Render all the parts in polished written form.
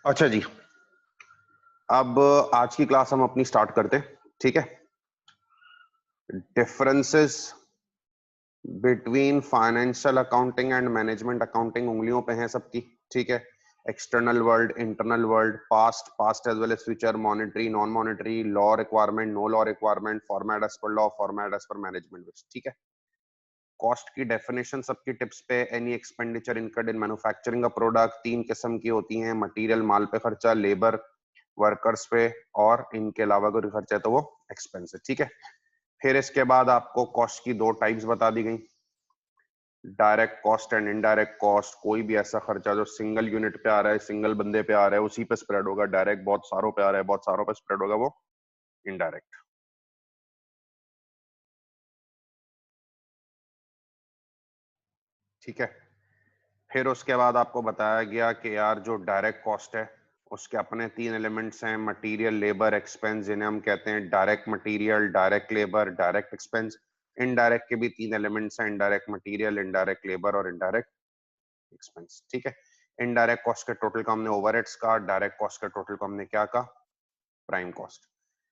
अच्छा जी, अब आज की क्लास हम अपनी स्टार्ट करते हैं। ठीक है। Differences between financial accounting and management accounting उंगलियों पे हैं सबकी। ठीक है। External world, internal world, past as well as future, monetary, non monetary, law requirement, no law requirement, format as per law, format as per management. ठीक है। Cost की definition सबकी टिप्स पे, any expenditure incurred in manufacturing a product, तीन किस्म की होती हैं, मटेरियल माल पे खर्चा, लेबर वर्कर्स पे, और इनके अलावा कोई खर्चा है तो वो एक्सपेंस है। ठीक है। फिर इसके बाद आपको कॉस्ट की दो टाइप्स बता दी गई, direct cost and indirect cost. कोई भी ऐसा खर्चा जो सिंगल यूनिट पे आ रहा है, सिंगल बंदे पे आ रहा है, उसी पे स्प्रेड होगा। डायरेक्ट बहुत सारों पे आ रहा है, बहुत सारों पे स्प्रेड होगा, वो इनडायरेक्ट। ठीक है। फिर उसके बाद आपको बताया गया कि यार जो डायरेक्ट कॉस्ट है उसके अपने तीन एलिमेंट्स हैं, मटेरियल, लेबर, एक्सपेंस, जिन्हें हम कहते हैं direct material, direct labour, direct expense. Indirect के भी तीन एलिमेंट्स हैं, इनडायरेक्ट मटेरियल, इनडायरेक्ट लेबर और इनडायरेक्ट एक्सपेंस। ठीक है। इनडायरेक्ट कॉस्ट के टोटल को हमने ओवरहेड्स का, डायरेक्ट कॉस्ट के टोटल को हमने क्या कहा, prime cost.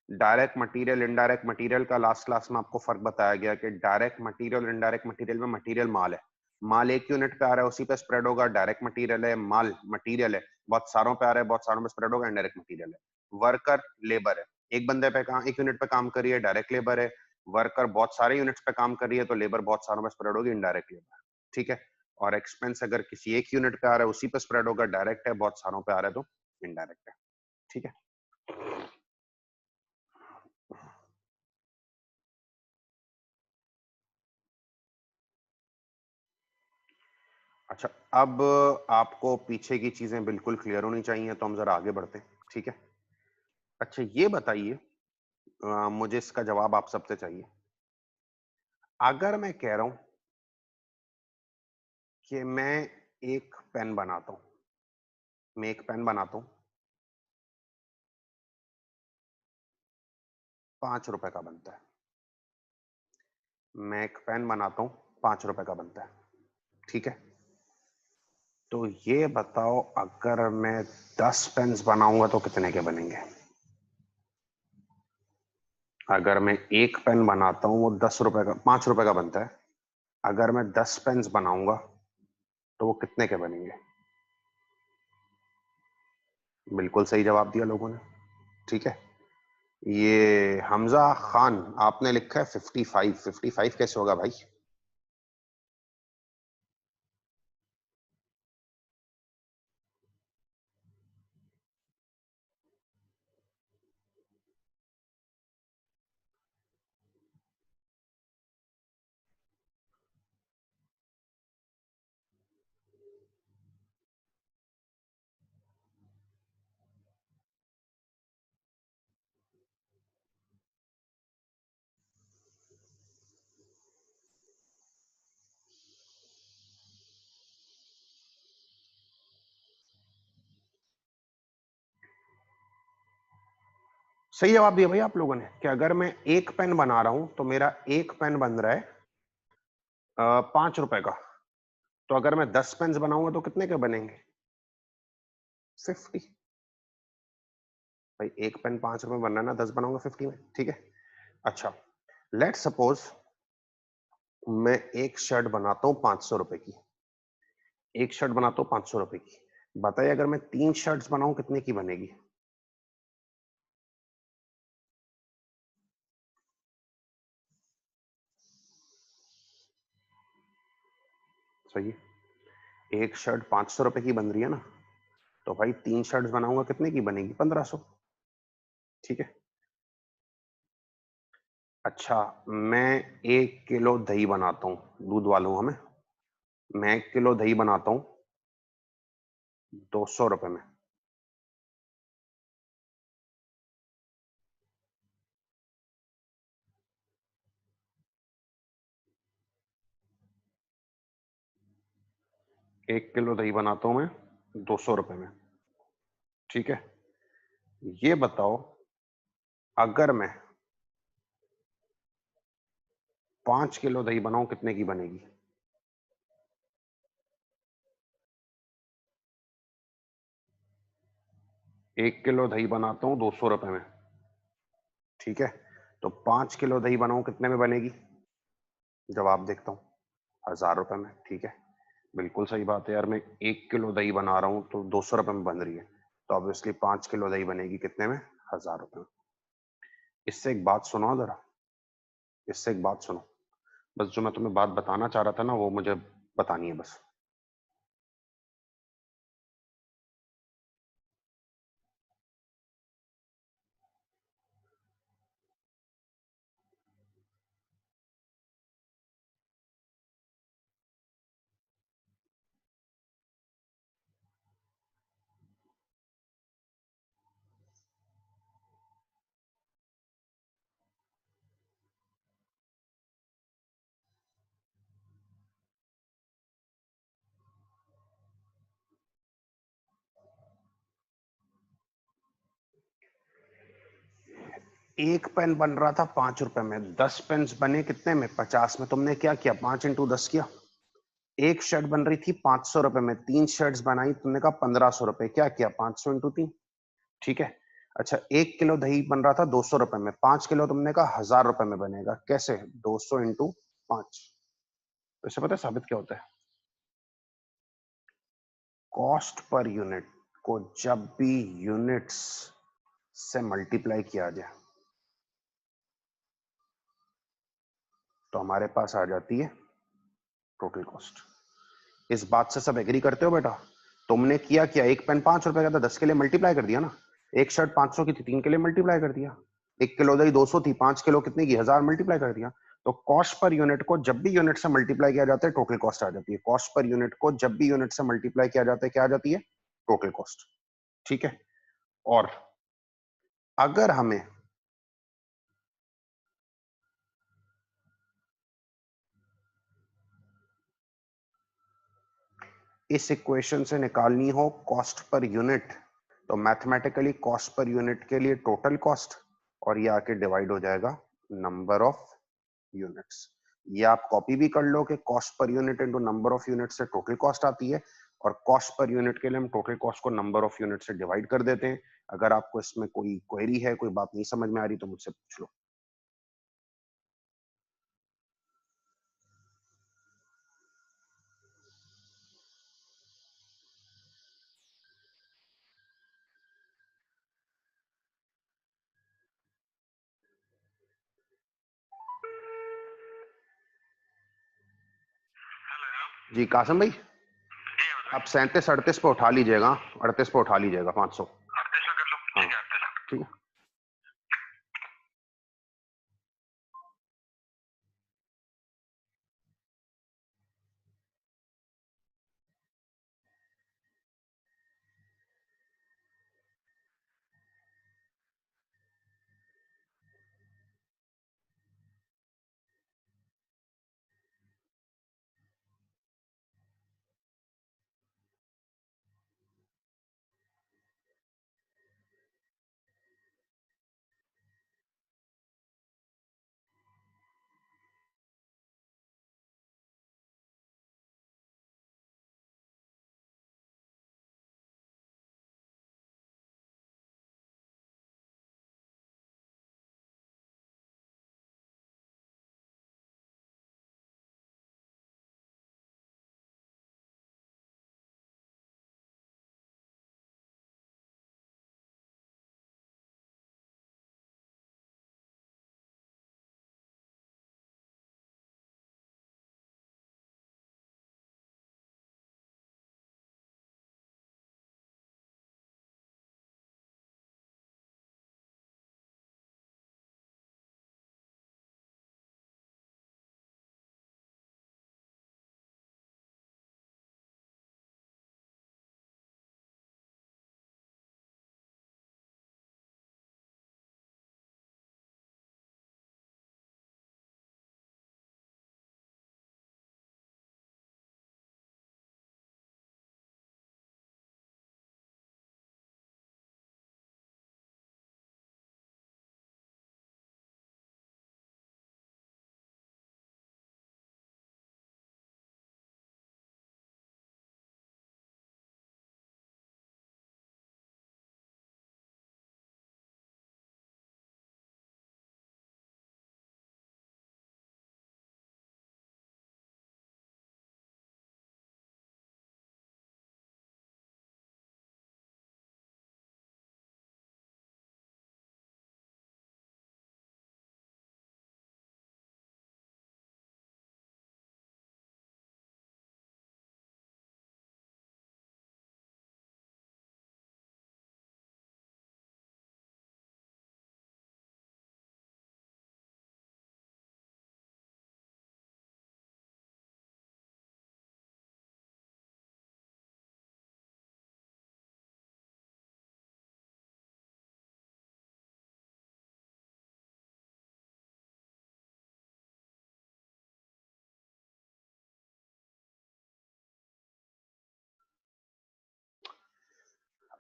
Direct material, indirect material का लास्ट क्लास में आपको फर्क बताया गया कि डायरेक्ट मटेरियल और इनडायरेक्ट मटेरियल में मटेरियल माल है, माल एक यूनिट पे आ रहा है उसी पे स्प्रेड होगा। डायरेक्ट मटेरियल है, माल मटेरियल है, बहुत सारों पे आ रहा है, बहुत सारों पे स्प्रेड होगा, इनडायरेक्ट मटेरियल है। वर्कर लेबर है, एक बंदे पे काम, एक यूनिट पे काम कर रही है, डायरेक्ट लेबर है। वर्कर बहुत सारे यूनिट्स पे काम कर रही है तो लेबर बहुत सारों पे स्प्रेड होगी, इनडायरेक्ट लेबर। ठीक है। और एक्सपेंस अगर किसी एक यूनिट पे आ रहा है उसी पे स्प्रेड होगा, डायरेक्ट है, बहुत सारों पे आ रहा है तो इनडायरेक्ट है। ठीक है। अच्छा, अब आपको पीछे की चीजें बिल्कुल क्लियर होनी चाहिए, तो हम जरा आगे बढ़ते हैं। ठीक है। अच्छा, ये बताइए, मुझे इसका जवाब आप सबसे चाहिए। अगर मैं कह रहा हूं कि मैं एक पेन बनाता हूं, मैं एक पेन बनाता हूं, 5 रुपए का बनता है। मैं एक पेन बनाता हूं, 5 रुपए का बनता है। ठीक है। तो ये बताओ, अगर मैं 10 पेन्स बनाऊंगा तो कितने के बनेंगे? अगर मैं एक पेन बनाता हूं, वो 10 रुपए का, 5 रुपए का बनता है। अगर मैं 10 पेन्स बनाऊंगा तो वो कितने के बनेंगे? बिल्कुल सही जवाब दिया लोगों ने। ठीक है। ये हमजा खान, आपने लिखा है 55। 55 कैसे होगा भाई? सही जवाब दिया भाई आप लोगों ने कि अगर मैं एक पेन बना रहा हूं तो मेरा एक पेन बन रहा है 5 रुपए का। तो अगर मैं 10 पेन्स बनाऊंगा तो कितने के बनेंगे? 50। भाई एक पेन 5 रुपए में बनना है ना, 10 बनाऊंगा 50 में। ठीक है। अच्छा, लेट सपोज मैं एक शर्ट बनाता हूं 500 रुपए की, एक शर्ट बनाता हूं 500 रुपए की। बताइए, अगर मैं 3 शर्ट्स बनाऊं कितने की बनेगी? सही है। एक शर्ट 500 रुपए की बन रही है ना, तो भाई 3 शर्ट्स बनाऊंगा कितने की बनेगी? 1500। ठीक है। अच्छा, मैं 1 किलो दही बनाता हूँ, दूध वाला हूं मैं। मैं 1 किलो दही बनाता हूँ 200 रुपए में। 1 किलो दही बनाता हूं मैं 200 रुपए में। ठीक है। ये बताओ, अगर मैं 5 किलो दही बनाऊं कितने की बनेगी? 1 किलो दही बनाता हूँ 200 रुपए में, ठीक है। तो 5 किलो दही बनाऊं कितने में बनेगी? जवाब देखता हूँ, 1000 रुपए में, ठीक है। बिल्कुल सही बात है यार, मैं 1 किलो दही बना रहा हूँ तो 200 रुपए में बन रही है, तो ऑब्वियसली 5 किलो दही बनेगी कितने में? 1000 रुपए में। इससे एक बात सुनो जरा, इससे एक बात सुनो, बस जो मैं तुम्हें बात बताना चाह रहा था ना वो मुझे बतानी है बस। एक पेन बन रहा था 5 रुपए में, 10 पेन्स बने कितने में? 50 में। तुमने क्या किया? 5 × 10 किया। एक शर्ट बन रही थी 500 रुपए में, 3 शर्ट्स बनाई, तुमने कहा 1500 रुपए, क्या किया? 500 × 3, ठीक है। अच्छा, 1 किलो दही बन रहा था 200 रुपए में, 5 किलो तुमने कहा 1000 रुपए में बनेगा, कैसे? 200 × 5। तो इससे पता है साबित क्या होता है? कॉस्ट पर यूनिट को जब भी यूनिट्स से मल्टीप्लाई किया जाए तो हमारे पास आ जाती है टोटल कॉस्ट। इस बात से सब एग्री करते हो बेटा? तुमने किया क्या? एक पेन 5 रुपए का था, 10 के लिए मल्टीप्लाई कर दिया ना। एक शर्ट 500 की थी, 3 के लिए मल्टीप्लाई कर दिया। 1 किलो दही 200 थी, 5 किलो कितने की? 1000, मल्टीप्लाई कर दिया। तो कॉस्ट पर यूनिट को जब भी यूनिट से मल्टीप्लाई किया जाता है टोटल कॉस्ट आ जाती है। कॉस्ट पर यूनिट को जब भी यूनिट से मल्टीप्लाई किया जाता है क्या आ जाती है? टोटल कॉस्ट, ठीक है। और अगर हमें इस इक्वेशन से निकालनी हो कॉस्ट पर यूनिट, तो मैथमेटिकली कॉस्ट पर यूनिट के लिए टोटल कॉस्ट, और ये आके डिवाइड हो जाएगा नंबर ऑफ यूनिट्स। ये आप कॉपी भी कर लो कि cost per unit into number of unit से टोटल कॉस्ट आती है, और कॉस्ट पर यूनिट के लिए हम टोटल कॉस्ट को नंबर ऑफ यूनिट से डिवाइड कर देते हैं। अगर आपको इसमें कोई क्वेरी है, कोई बात नहीं समझ में आ रही, तो मुझसे पूछ लो। जी कासम भाई, आप 37 38 पे उठा लीजिएगा, 38 पे उठा लीजिएगा 500। 38 कर लो, ठीक है, 38, ठीक है।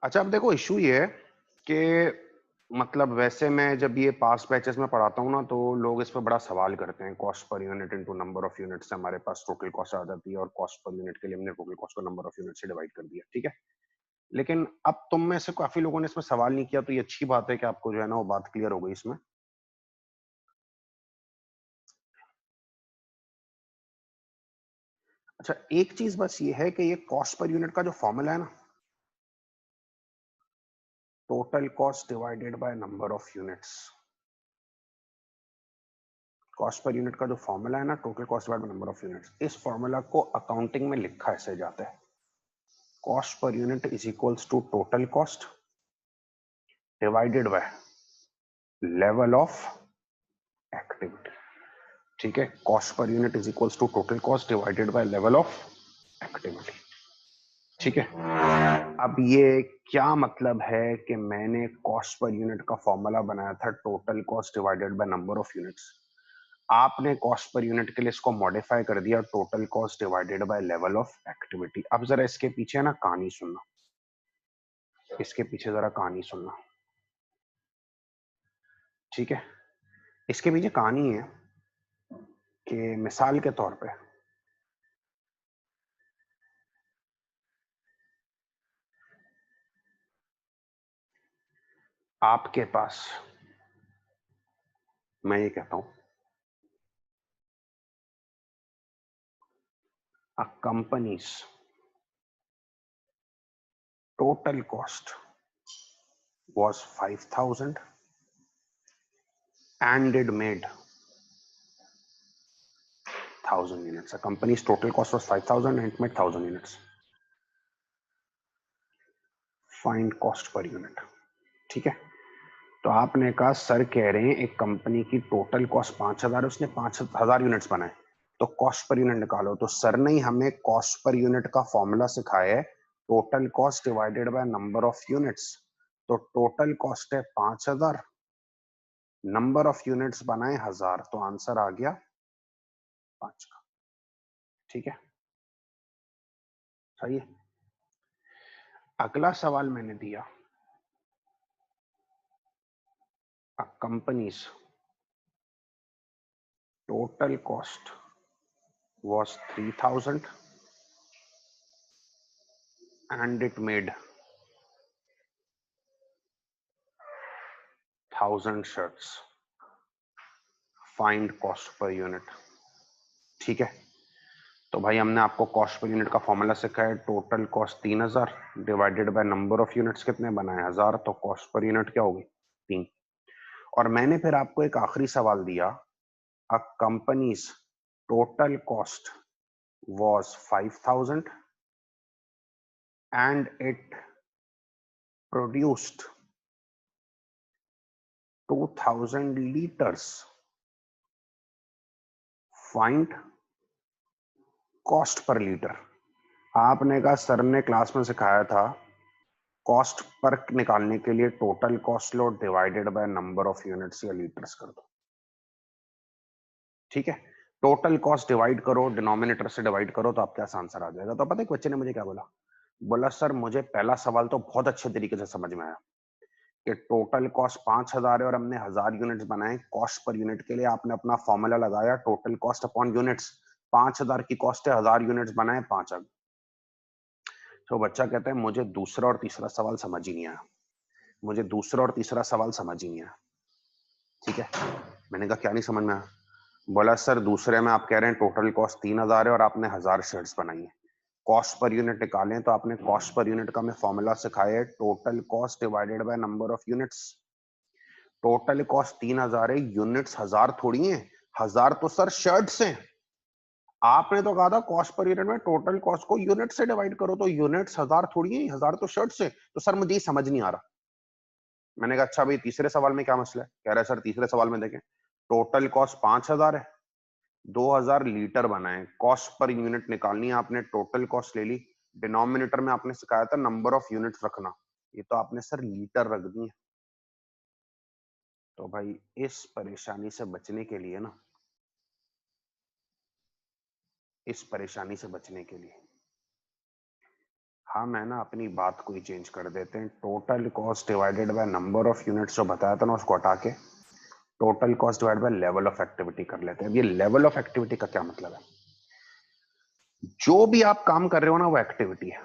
अच्छा, अब देखो इशू ये है कि मतलब वैसे मैं जब ये पास्ट बैचेस में पढ़ाता हूँ ना, तो लोग इस पे बड़ा सवाल करते हैं। Cost per unit into number of units से हमारे पास टोटल कॉस्ट आ जाती है, और कॉस्ट पर यूनिट के लिए हमने टोटल कॉस्ट को नंबर ऑफ यूनिट से डिवाइड कर दिया, ठीक है। लेकिन अब तुम में से काफी लोगों ने इसमें सवाल नहीं किया, तो ये अच्छी बात है कि आपको जो है ना वो बात क्लियर हो गई इसमें। अच्छा, एक चीज बस ये है कि ये कॉस्ट पर यूनिट का जो फॉर्मूला है ना, total cost divided by number of units, cost per unit का जो फॉर्मूला है ना, total cost divided by number of units, इस फॉर्मूला को अकाउंटिंग में लिखा ऐसे जाता है, cost per unit is equals to total cost divided by level of activity. ठीक है, cost per unit is equals to total cost divided by level of activity. ठीक है, अब ये क्या मतलब है कि मैंने कॉस्ट पर यूनिट का फॉर्मूला बनाया था total cost divided by number of units, आपने कॉस्ट पर यूनिट के लिए इसको मॉडिफाई कर दिया total cost divided by level of activity. अब जरा इसके पीछे ना कहानी सुनना, इसके पीछे जरा कहानी सुनना, ठीक है। इसके पीछे कहानी है कि मिसाल के तौर पे आपके पास, मैं ये कहता हूं, a company's total cost was 5,000 and it made 1,000 units. A company's total cost was 5,000 and it made 1,000 units. Find cost per unit. ठीक है, तो आपने कहा सर कह रहे हैं एक कंपनी की टोटल कॉस्ट 5,000 है, उसने 5,000 यूनिट्स बनाए, तो कॉस्ट पर यूनिट निकालो। तो सर ने हमें कॉस्ट पर यूनिट का फॉर्मूला सिखाया है total cost divided by number of units. तो टोटल कॉस्ट है 5,000, नंबर ऑफ यूनिट्स बनाए 1,000, तो आंसर आ गया 5 का। ठीक है, सही है। अगला सवाल मैंने दिया, a company's total cost was 3,000 and it made 1,000 shirts. Find cost per unit. ठीक है, तो भाई हमने आपको कॉस्ट पर यूनिट का फॉर्मूला सिखाया है, total cost 3,000 divided by number of units कितने बनाए 1,000, तो कॉस्ट पर यूनिट क्या होगी 3। और मैंने फिर आपको एक आखिरी सवाल दिया, a company's total cost was 5,000 and it produced 2,000 liters. Find cost per litre. आपने कहा सर ने क्लास में सिखाया था कॉस्ट पर निकालने के लिए total cost low divided by number of units या लीटर्स कर दो। ठीक है, टोटल कॉस्ट डिवाइड करो, डिनोमिनेटर से डिवाइड करो, तो आपके पास आंसर आ जाएगा। तो पता है बच्चे ने मुझे क्या बोला, बोला सर मुझे पहला सवाल तो बहुत अच्छे तरीके से समझ में आया कि टोटल कॉस्ट 5,000 है और हमने 1,000 यूनिट्स बनाए, कॉस्ट पर यूनिट के लिए आपने अपना फॉर्मूला लगाया टोटल कॉस्ट अपॉन यूनिट्स, 5,000 की कॉस्ट है, 1,000 यूनिट्स बनाए 5। तो बच्चा कहता है मुझे दूसरा और तीसरा सवाल समझ ही नहीं आया, मुझे दूसरा और तीसरा सवाल समझ ही नहीं आया। ठीक है, मैंने कहा क्या नहीं समझ में आया, बोला सर दूसरे में आप कह रहे हैं टोटल कॉस्ट 3,000 है और आपने 1,000 शर्ट्स बनाई है, कॉस्ट पर यूनिट निकालें, तो आपने कॉस्ट पर यूनिट का हमें फॉर्मूला सिखाया है total cost divided by number of units. Total cost 3,000 है, यूनिट्स 1,000 थोड़ी है, 1,000 तो सर शर्ट्स हैं। आपने तो कहा था कॉस्ट पर यूनिट में टोटल कॉस्ट को यूनिट से डिवाइड करो, तो यूनिट्स 1,000 थोड़ी है, 1,000 तो शर्ट्स है। तो सर मुझे ये समझ नहीं आ रहा। मैंने कहा अच्छा भाई तीसरे सवाल में क्या मसला है, कह रहा है सर तीसरे सवाल में देखें, टोटल कॉस्ट 5,000 है, 2,000 लीटर बनाए, कॉस्ट पर यूनिट निकालनी है, आपने टोटल कॉस्ट ले ली, डिनोमिनेटर में आपने सिखाया था नंबर ऑफ यूनिट्स रखना, ये तो आपने सर लीटर रख दी है। तो भाई इस परेशानी से बचने के लिए ना, इस परेशानी से बचने के लिए हाँ, मैं ना अपनी बात को ही चेंज कर देते हैं। Total cost divided by number of units जो बताया था ना, उसको हटा के total cost divide by level of activity कर लेते हैं। अब ये लेवल ऑफ एक्टिविटी का क्या मतलब है? जो भी आप काम कर रहे हो ना, वो एक्टिविटी है।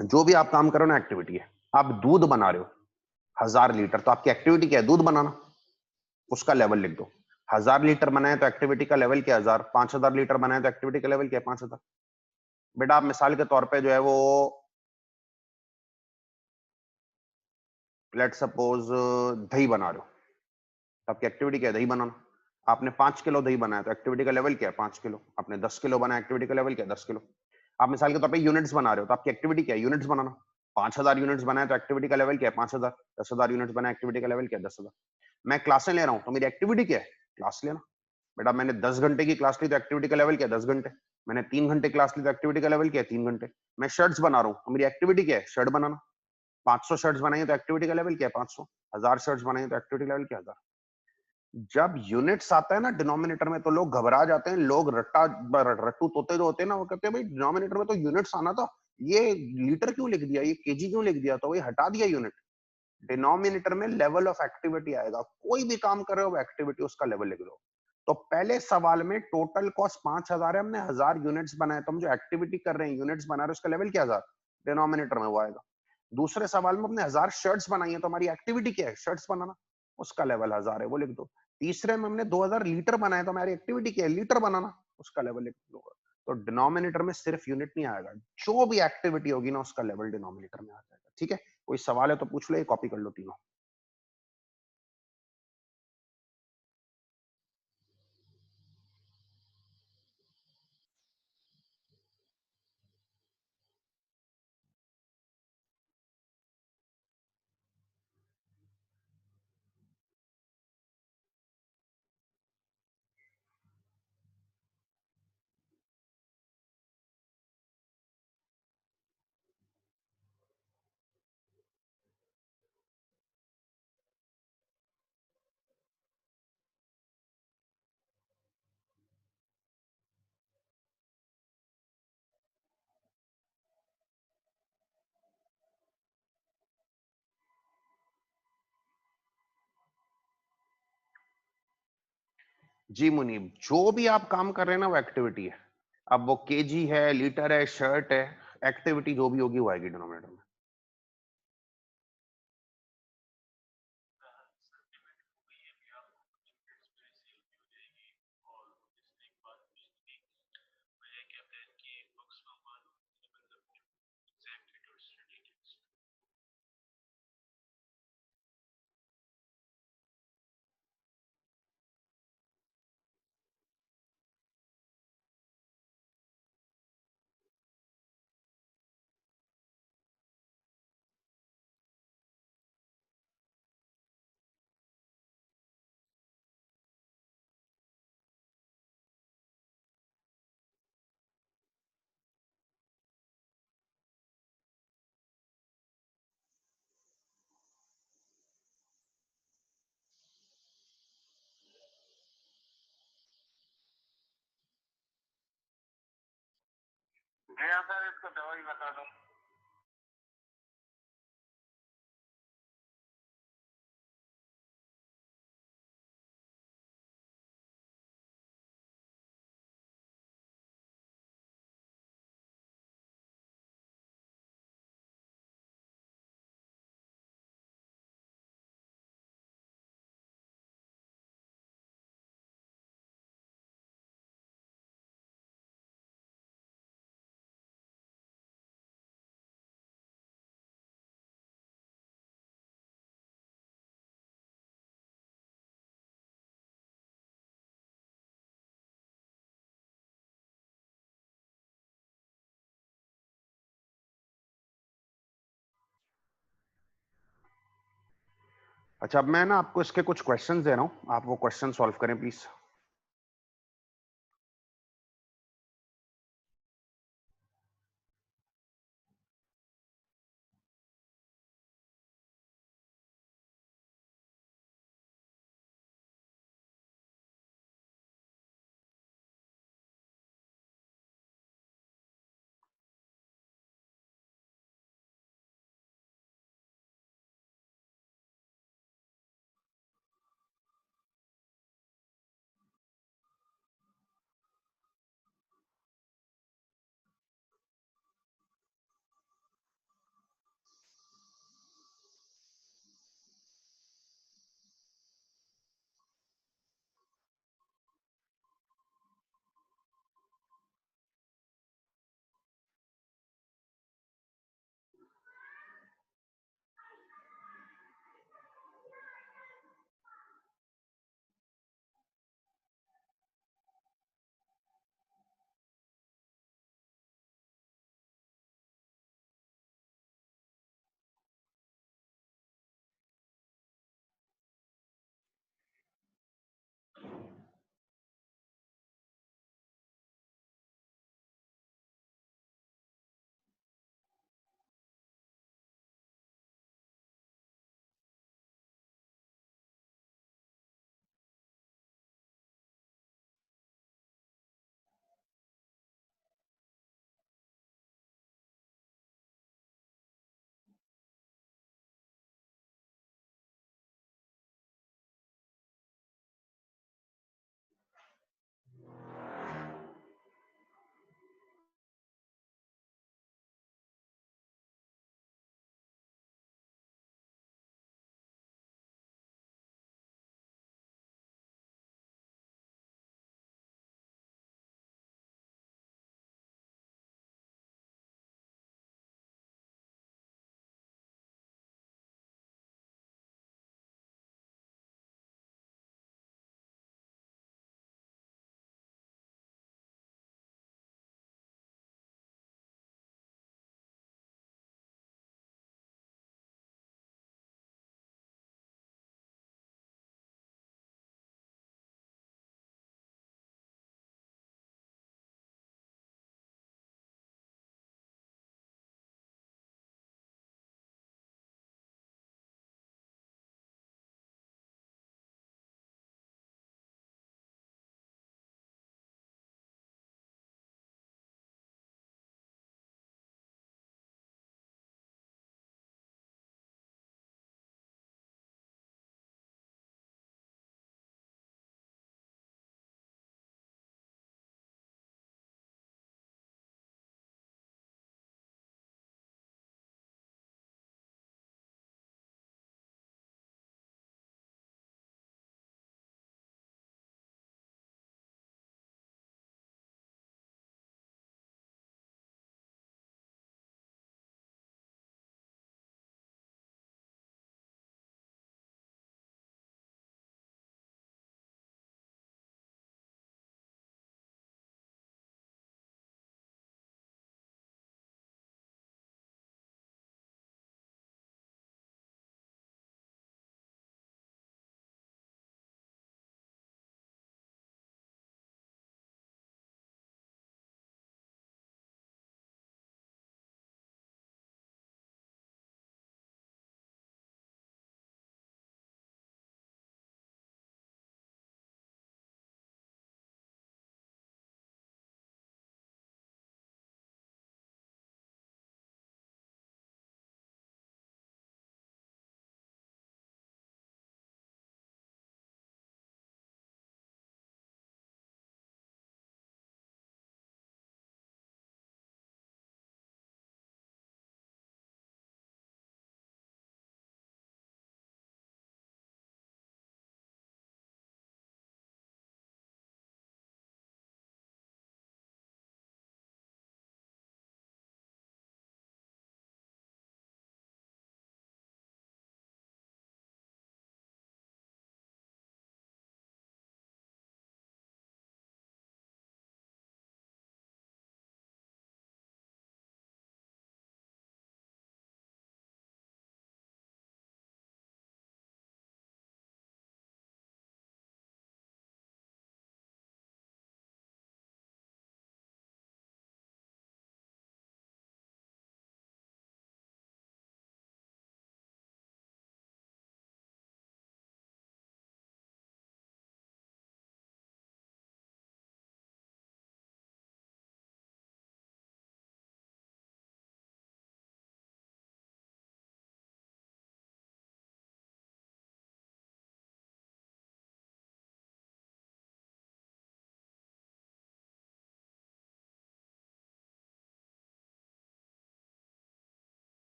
जो भी आप काम कर रहे हो ना, एक्टिविटी है। आप दूध बना रहे हो 1000 लीटर, तो आपकी एक्टिविटी क्या है? दूध बनाना। उसका लेवल लिख दो। 1000 लीटर बनाए तो एक्टिविटी का लेवल क्या है? 1000। 5000 लीटर बनाए तो एक्टिविटी का लेवल क्या है? 5000। बेटा आप मिसाल के तौर पे जो है वो, लेट सपोज दही बना रहे हो, तो आपकी एक्टिविटी क्या है? दही बनाना। आपने 5 किलो दही बनाया तो एक्टिविटी का लेवल क्या है? 5 किलो। आपने 10 किलो बनाया, एक्टिविटी का लेवल क्या है? 10 किलो। आप मिसाल के तौर पे यूनिट्स बना रहे हो, तो आपकी एक्टिविटी क्या है? यूनिट्स बनाना। 5000 यूनिट्स बनाया तो एक्टिविटी का लेवल क्या है? 5000। 10,000 यूनिट्स बनाया, एक्टिविटी का लेवल क्या है? 10,000। मैं क्लासें ले रहा हूं तो मेरी एक्टिविटी क्या है? क्लास लेना। बेटा मैंने 10 घंटे की क्लास ली तो एक्टिविटी का लेवल क्या है? 10 घंटे। मैंने 3 घंटे क्लास ली तो एक्टिविटी का लेवल क्या है? 3 घंटे। मैं शर्ट्स बना रहा हूँ तो मेरी एक्टिविटी क्या है? शर्ट बनाना। 500 शर्ट्स बनाई तो एक्टिविटी का लेवल क्या है? 500। 1000 शर्ट्स बनाई तो एक्टिविटी लेवल क्या है? 1000। जब यूनिट्स आता है ना डिनोमिनेटर में, तो लोग घबरा जाते हैं। लोग रट्टू तोते जो होते हैं ना, वो कहते हैं भाई डिनोमिनेटर में तो यूनिट्स आना था, ये लीटर क्यों लिख दिया, ये केजी क्यों लिख दिया, तो वही हटा दिया यूनिट। डिनोमिनेटर में लेवल ऑफ एक्टिविटी आएगा। कोई भी काम कर रहे हो, एक्टिविटी उसका लेवल लिख दो। तो पहले सवाल में टोटल कॉस्ट 5000 है, हमने 1000 यूनिट्स बनाए, तो हम जो एक्टिविटी कर रहे हैं, यूनिट्स बना रहे हैं, उसका लेवल क्या? 1000। डिनोमिनेटर में वो आएगा। दूसरे सवाल में हमने 1000 शर्ट्स बनाई है, तो हमारी एक्टिविटी क्या है? शर्ट्स बनाना। उसका लेवल 1000 है, वो लिख दो। तीसरे में हमने 2000 लीटर बनाए, तो हमारी एक्टिविटी क्या है? लीटर बनाना। उसका लेवल लिख दो। तो डिनोमिनेटर में सिर्फ यूनिट नहीं आएगा, जो भी एक्टिविटी होगी ना, उसका लेवल डिनोमिनेटर में आ जाएगा। ठीक है? कोई सवाल है तो पूछ लो, ये कॉपी कर लो तीनों। जी मुनीब, जो भी आप काम कर रहे हैं ना, वो एक्टिविटी है। अब वो केजी है, लीटर है, शर्ट है, एक्टिविटी जो भी होगी वो आएगी डिनोमिनेटर में। भैया सर इसको दवाई बता दो। अच्छा, अब मैं ना आपको इसके कुछ क्वेश्चंस दे रहा हूँ, आप वो क्वेश्चन सॉल्व करें प्लीज।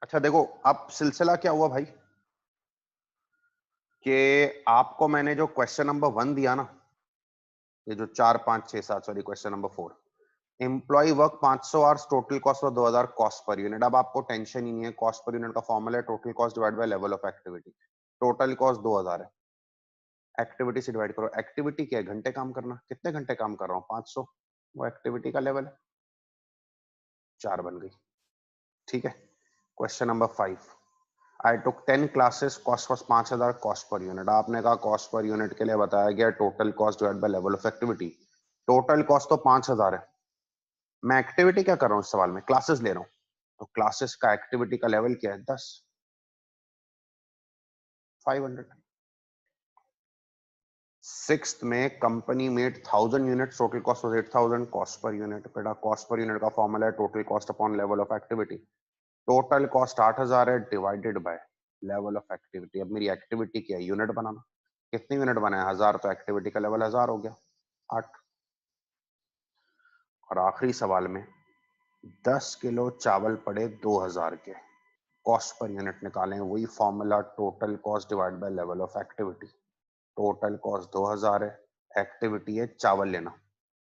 अच्छा देखो, अब सिलसिला क्या हुआ भाई कि आपको मैंने जो क्वेश्चन नंबर 1 दिया ना, ये जो 4 5 6 7, sorry question number 4, employee work 500 hours, total cost और 2000 कॉस्ट पर यूनिट। अब आपको टेंशन ही नहीं है, कॉस्ट पर यूनिट का फॉर्मूला है total cost divide by level of activity. Total cost 2000 है, एक्टिविटी से डिवाइड करो। एक्टिविटी क्या है? घंटे काम करना। कितने घंटे काम कर रहा हूँ? 500। वो एक्टिविटी का लेवल है, 4 बन गई। ठीक है। Question number 5, I took 10 classes, cost was 5000 cost per unit. आपने कहा कॉस्ट पर यूनिट के लिए बताया गया total cost divide by level of activity. Total cost तो 5000 है, मैं एक्टिविटी क्या कर रहा हूँ इस सवाल में? क्लासेस ले रहा हूँ, तो क्लासेस का एक्टिविटी का लेवल क्या है? 10, 500। सिक्स्थ में company made 1000 unit, total cost was 8000 cost per unit. बेटा कॉस्ट पर यूनिट का फॉर्मूला है total cost upon level of activity. Total cost 8000 है divided by level of activity. अब मेरी एक्टिविटी क्या है? यूनिट बनाना। कितने यूनिट बनाए? 1000, तो एक्टिविटी का लेवल 1000 हो गया, 8। और आखिरी सवाल में 10 किलो चावल पड़े 2000 के, कॉस्ट पर यूनिट निकालें, वही formula total cost divide by level of activity. Total cost 2000 है, एक्टिविटी है चावल लेना,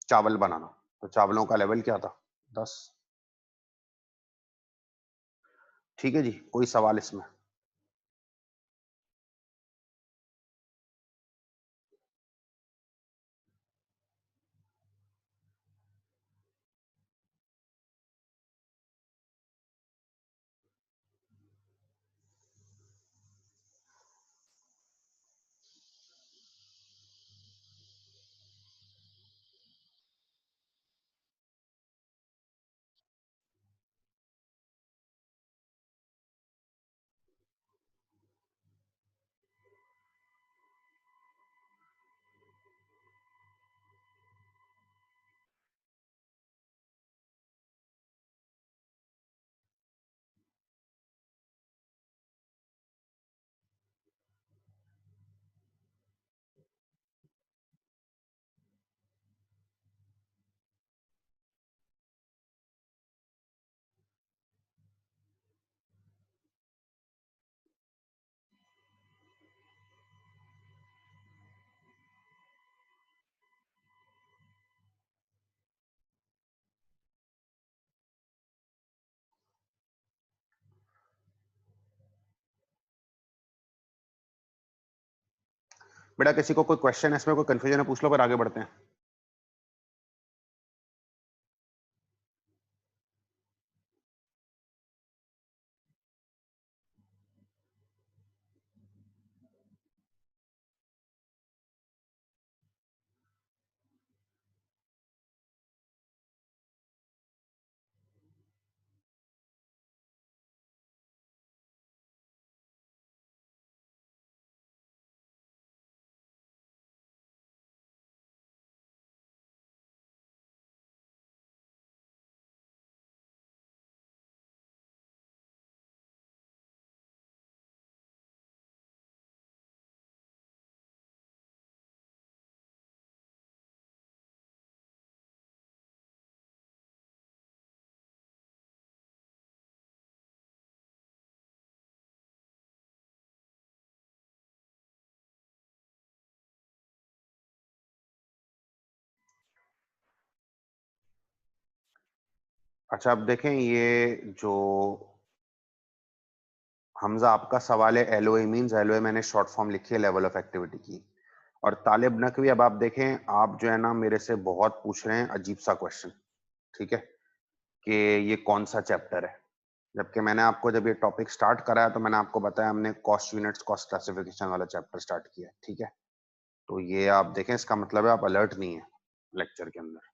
चावल बनाना, तो चावलों का लेवल क्या था? 10। ठीक है जी, कोई सवाल इसमें? बेटा किसी को कोई क्वेश्चन है इसमें, कोई कंफ्यूजन है? पूछ लो, फिर आगे बढ़ते हैं। अच्छा अब देखें, ये जो हमजा आपका सवाल है, एलओए मींस, एलओए मैंने शॉर्ट फॉर्म लिखी है लेवल ऑफ एक्टिविटी की। और तालिब नकवी, अब आप देखें, आप जो है ना मेरे से बहुत पूछ रहे हैं अजीब सा क्वेश्चन, ठीक है, कि ये कौन सा चैप्टर है, जबकि मैंने आपको जब ये टॉपिक स्टार्ट कराया तो मैंने आपको बताया हमने कॉस्ट यूनिट्स कॉस्ट क्लासिफिकेशन वाला चैप्टर स्टार्ट किया है, ठीक है। तो ये आप देखें, इसका मतलब है आप अलर्ट नहीं है लेक्चर के अंदर।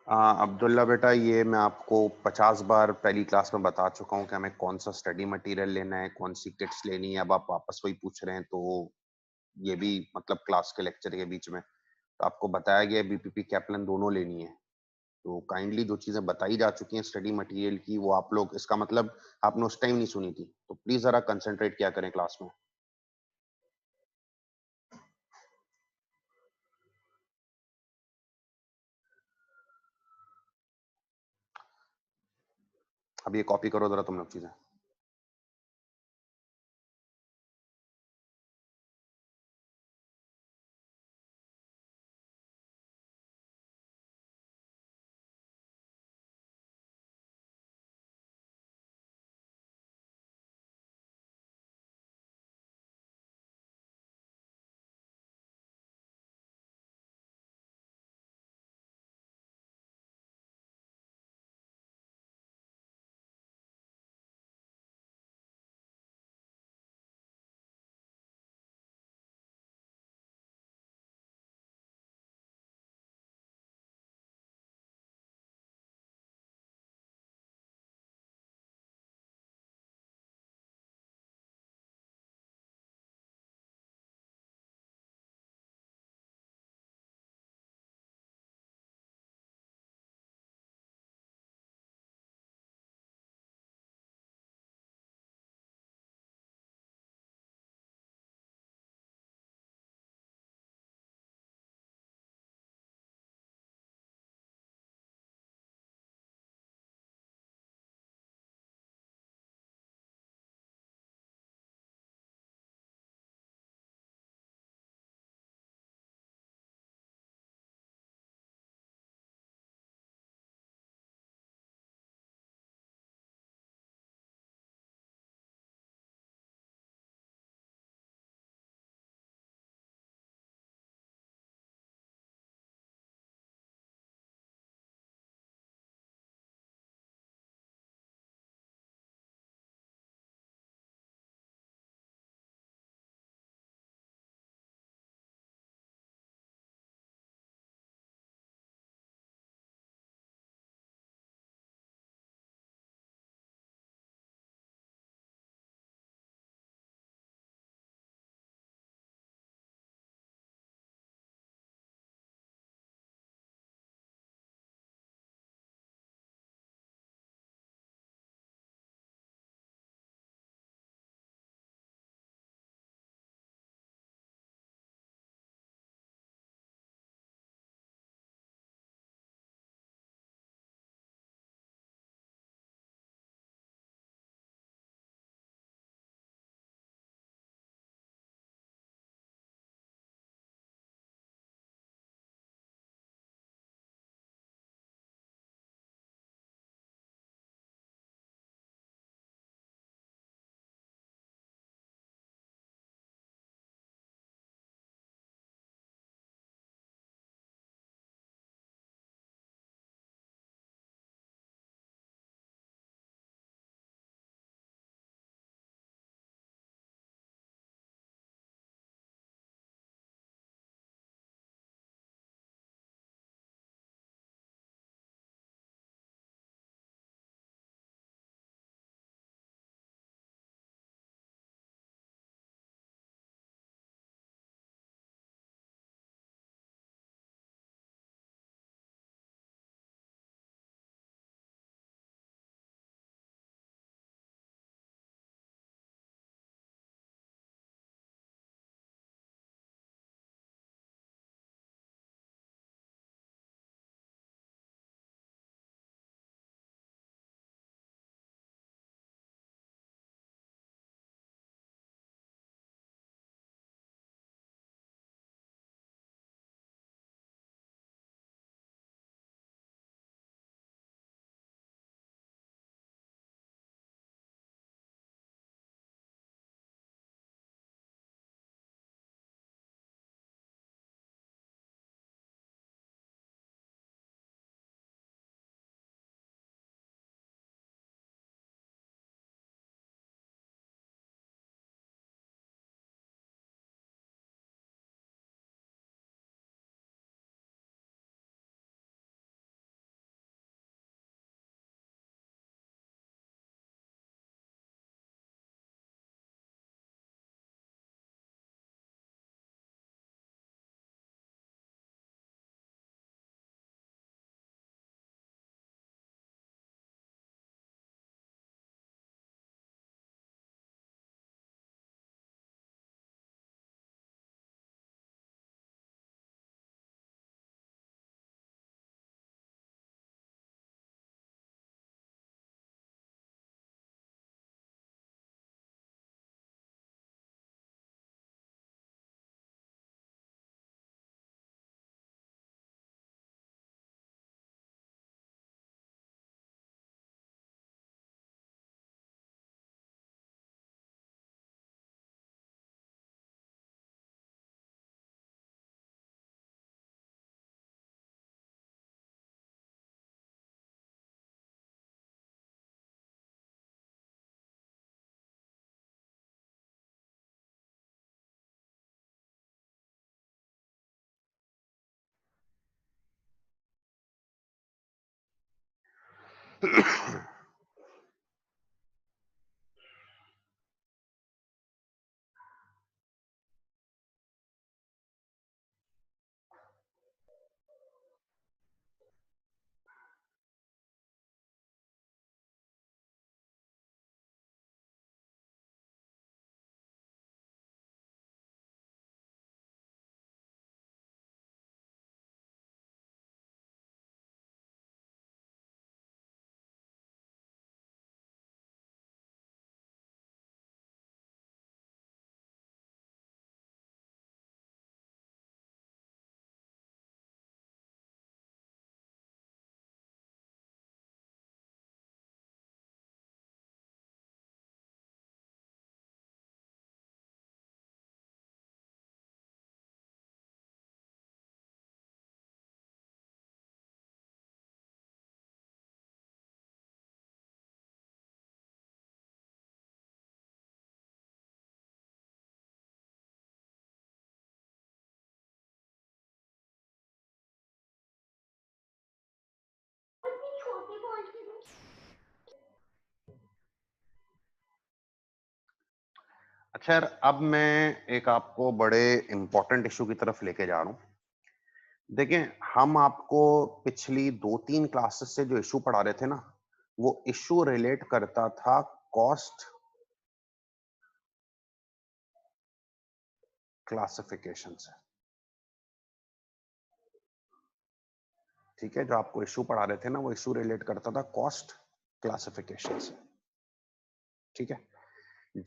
अब्दुल्ला बेटा, ये मैं आपको 50 बार पहली क्लास में बता चुका हूँ कि हमें कौन सा स्टडी मटेरियल लेना है, कौन सी किट्स लेनी है। अब आप वापस वही पूछ रहे हैं, तो ये भी मतलब क्लास के लेक्चर के बीच में तो आपको बताया गया बीपीपी कैपलन दोनों लेनी है। तो काइंडली जो चीजें बताई जा चुकी हैं स्टडी मटेरियल की, वो आप लोग, इसका मतलब आपने उस टाइम नहीं सुनी थी, तो प्लीज जरा कंसंट्रेट किया करें क्लास में। अब ये कॉपी करो जरा तुम लोग चीजें। अच्छा यार, अब मैं एक आपको बड़े इंपॉर्टेंट इशू की तरफ लेके जा रहा हूं। देखें, हम आपको पिछली 2-3 क्लासेस से जो इशू पढ़ा रहे थे ना, वो इशू रिलेट करता था कॉस्ट क्लासिफिकेशन से। ठीक है, जो आपको इशू पढ़ा रहे थे ना, वो इशू रिलेट करता था कॉस्ट क्लासिफिकेशन से। ठीक है,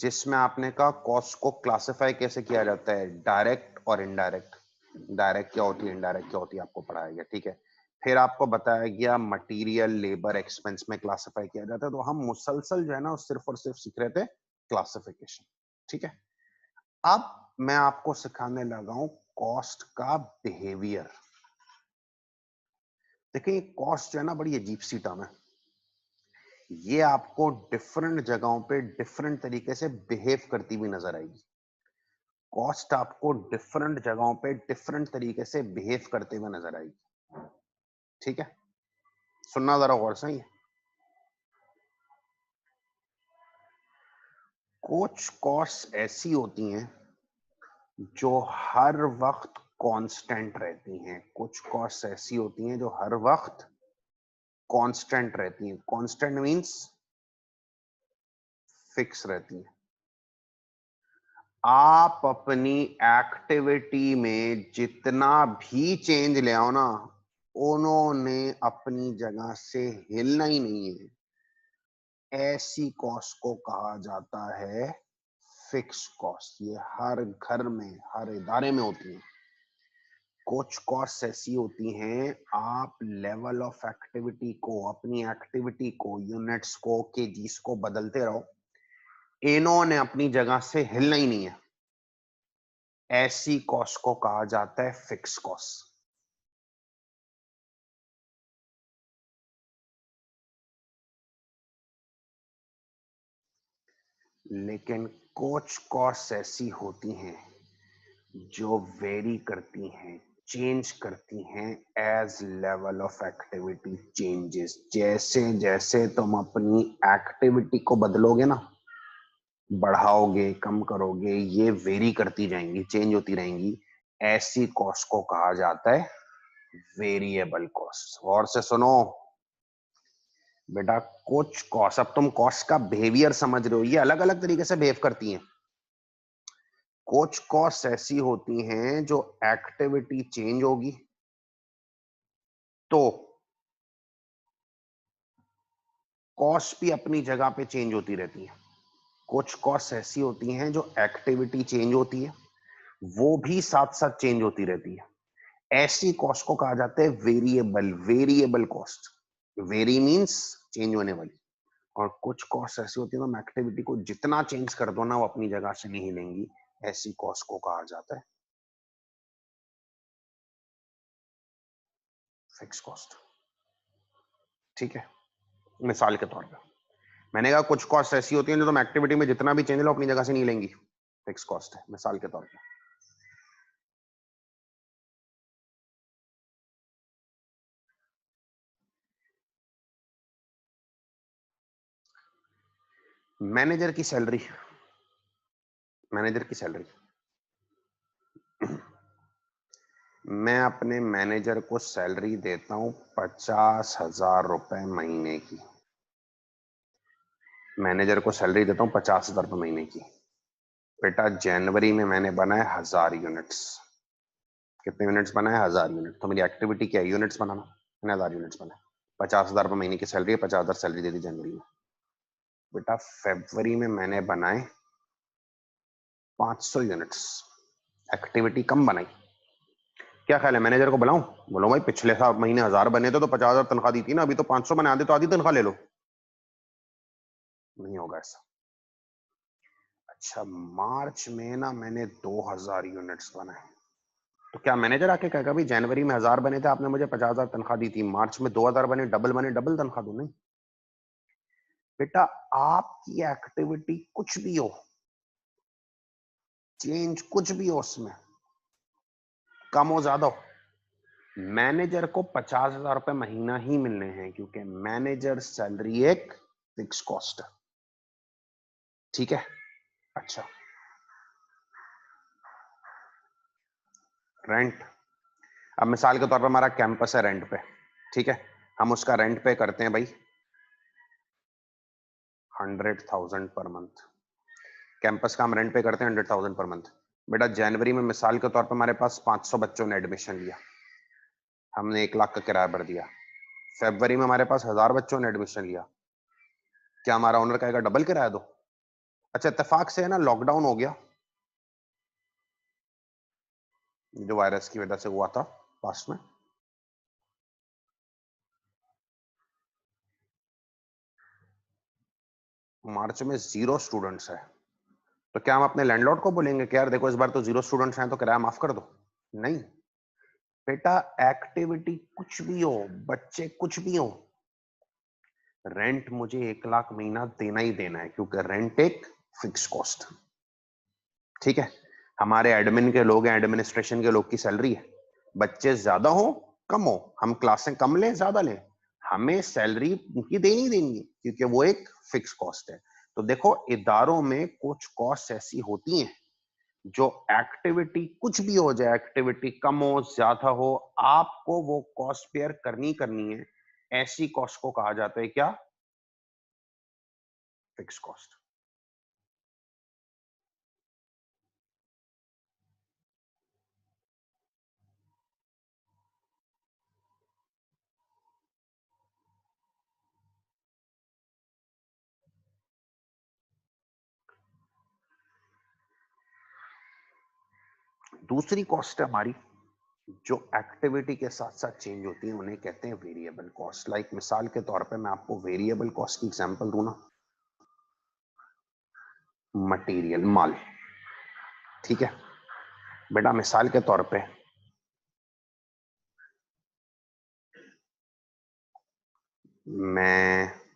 जिसमें आपने कहा कॉस्ट को क्लासिफाई कैसे किया जाता है, डायरेक्ट और इनडायरेक्ट। डायरेक्ट क्या होती है, इनडायरेक्ट क्या होती है, आपको पढ़ाया गया। ठीक है, फिर आपको बताया गया मटेरियल, लेबर, एक्सपेंस में क्लासिफाई किया जाता है। तो हम मुसलसल जो है ना, सिर्फ और सिर्फ सीख रहे थे क्लासिफिकेशन। ठीक है, अब मैं आपको सिखाने लगा हूं कॉस्ट का बिहेवियर। देखिए, कॉस्ट जो है ना, बड़ी अजीब सी टर्म है। ये आपको डिफरेंट जगहों पे डिफरेंट तरीके से बिहेव करती हुई नजर आएगी। कॉस्ट आपको डिफरेंट जगहों पे डिफरेंट तरीके से बिहेव करते हुए नजर आएगी। ठीक है, सुनना जरा गौर से। कुछ कॉस्ट ऐसी होती हैं जो हर वक्त कांस्टेंट रहती हैं। कुछ कॉस्ट ऐसी होती हैं जो हर वक्त कांस्टेंट रहती हैं। कांस्टेंट मींस फिक्स रहती हैं। आप अपनी एक्टिविटी में जितना भी चेंज ले आओ ना, उन्होंने अपनी जगह से हिलना ही नहीं है। ऐसी कॉस्ट को कहा जाता है फिक्स कॉस्ट। ये हर घर में, हर इदारे में होती है। कुछ कॉस्ट ऐसी होती हैं, आप लेवल ऑफ एक्टिविटी को, अपनी एक्टिविटी को, यूनिट्स को, केजीस को बदलते रहो, इन्होंने अपनी जगह से हिलना ही नहीं है। ऐसी कॉस्ट को कहा जाता है फिक्स कॉस्ट। लेकिन कुछ कॉस्ट ऐसी होती हैं जो वेरी करती हैं, चेंज करती हैं as level of activity changes. जैसे जैसे तुम अपनी एक्टिविटी को बदलोगे ना, बढ़ाओगे, कम करोगे, ये वेरी करती जाएंगी, चेंज होती रहेंगी। ऐसी कॉस्ट को कहा जाता है वेरिएबल कॉस्ट। और से सुनो बेटा, कुछ कॉस्ट, अब तुम कॉस्ट का बिहेवियर समझ रहे हो, ये अलग अलग तरीके से बिहेव करती हैं। कुछ कॉस्ट ऐसी होती हैं जो एक्टिविटी चेंज होगी तो कॉस्ट भी अपनी जगह पे चेंज होती रहती है। कुछ कॉस्ट ऐसी होती हैं जो एक्टिविटी चेंज होती है, वो भी साथ साथ चेंज होती रहती है। ऐसी कॉस्ट को कहा जाता है variable, variable cost. Very means change होने वाली। और कुछ कॉस्ट ऐसी होती है, तो एक्टिविटी को जितना चेंज कर दो ना, वो अपनी जगह से नहीं हिलेंगी। ऐसी कॉस्ट को कहा जाता है फिक्स कॉस्ट। ठीक है, मिसाल के तौर पे मैंने कहा कुछ कॉस्ट ऐसी होती हैं जो तुम एक्टिविटी में जितना भी चेंज लो, अपनी जगह से नहीं लेंगी। फिक्स कॉस्ट है, मिसाल के तौर पे। मैनेजर की सैलरी, मैनेजर की सैलरी, मैं अपने मैनेजर को सैलरी देता हूं 50,000 रुपए महीने की। मैनेजर को सैलरी देता हूं 50,000 रुपए महीने की। बेटा जनवरी में मैंने बनाए 1000 यूनिट्स। कितने यूनिट्स बनाए? 1000 यूनिट। तो मेरी एक्टिविटी क्या है? यूनिट्स बनाना। मैंने 1000 यूनिट्स बनाए। 50,000 रुपए महीने की सैलरी है, 50,000 सैलरी दे दी जनवरी में। बेटा फरवरी में मैंने बनाए 500 यूनिट्स। एक्टिविटी कम बनाई। क्या ख्याल है मैनेजर को बुलाऊं? बोलो भाई पिछले साल महीने 1000 बने थे तो 50,000 तनख्वाह दी थी ना, अभी तो 500 बना दे तो आधी तनख्वाह ले लो। नहीं होगा ऐसा। अच्छा मार्च में ना मैंने 2000 यूनिट्स बनाए, तो क्या मैनेजर आके कहेगा भाई जनवरी में 1000 बने थे, आपने मुझे 50,000 तनख्वाह दी थी, मार्च में 2000 बने, डबल तनख्वाह दो? नहीं बेटा, आपकी एक्टिविटी कुछ भी हो, चेंज कुछ भी हो उसमें, कम हो ज्यादा हो, मैनेजर को 50,000 रुपए महीना ही मिलने हैं, क्योंकि मैनेजर सैलरी एक फिक्स कॉस्ट है। ठीक है। अच्छा रेंट, अब मिसाल के तौर पर हमारा कैंपस है रेंट पे, ठीक है, हम उसका रेंट पे करते हैं भाई 100,000 पर मंथ। कैंपस का हम रेंट पे करते हैं 100,000 पर मंथ। बेटा जनवरी में मिसाल के तौर पर हमारे पास 500 बच्चों ने एडमिशन लिया, हमने 1 लाख का किराया भर दिया। फरवरी में हमारे पास 1000 बच्चों ने एडमिशन लिया, क्या हमारा ओनर कहेगा डबल किराया दो? अच्छा इत्तेफाक से है ना लॉकडाउन हो गया, जो वायरस की वजह से हुआ था पास्ट में, मार्च में 0 स्टूडेंट्स है, तो क्या हम अपने लैंडलॉर्ड को बोलेंगे कि यार देखो इस बार तो 0 स्टूडेंट्स हैं तो किराया माफ कर दो? नहीं बेटा, एक्टिविटी कुछ भी हो, बच्चे कुछ भी हो, रेंट मुझे 1 लाख महीना देना ही देना है, क्योंकि रेंट एक फिक्स कॉस्ट। ठीक है। हमारे एडमिन के लोग हैं, एडमिनिस्ट्रेशन के लोग की सैलरी है, बच्चे ज्यादा हो कम हो, हम क्लासें कम लें ज्यादा लें, हमें सैलरी उनकी देनी ही देनी है, क्योंकि वो एक फिक्स कॉस्ट है। तो देखो इदारों में कुछ कॉस्ट ऐसी होती हैं जो एक्टिविटी कुछ भी हो जाए, एक्टिविटी कम हो ज्यादा हो, आपको वो कॉस्ट पेयर करनी करनी है। ऐसी कॉस्ट को कहा जाता है क्या? Fix cost. दूसरी कॉस्ट है हमारी जो एक्टिविटी के साथ साथ चेंज होती है, उन्हें कहते हैं वेरिएबल कॉस्ट। लाइक मिसाल के तौर पे मैं आपको वेरिएबल कॉस्ट की एग्जांपल दूं ना, मटेरियल माल। ठीक है बेटा, मिसाल के तौर पे मैं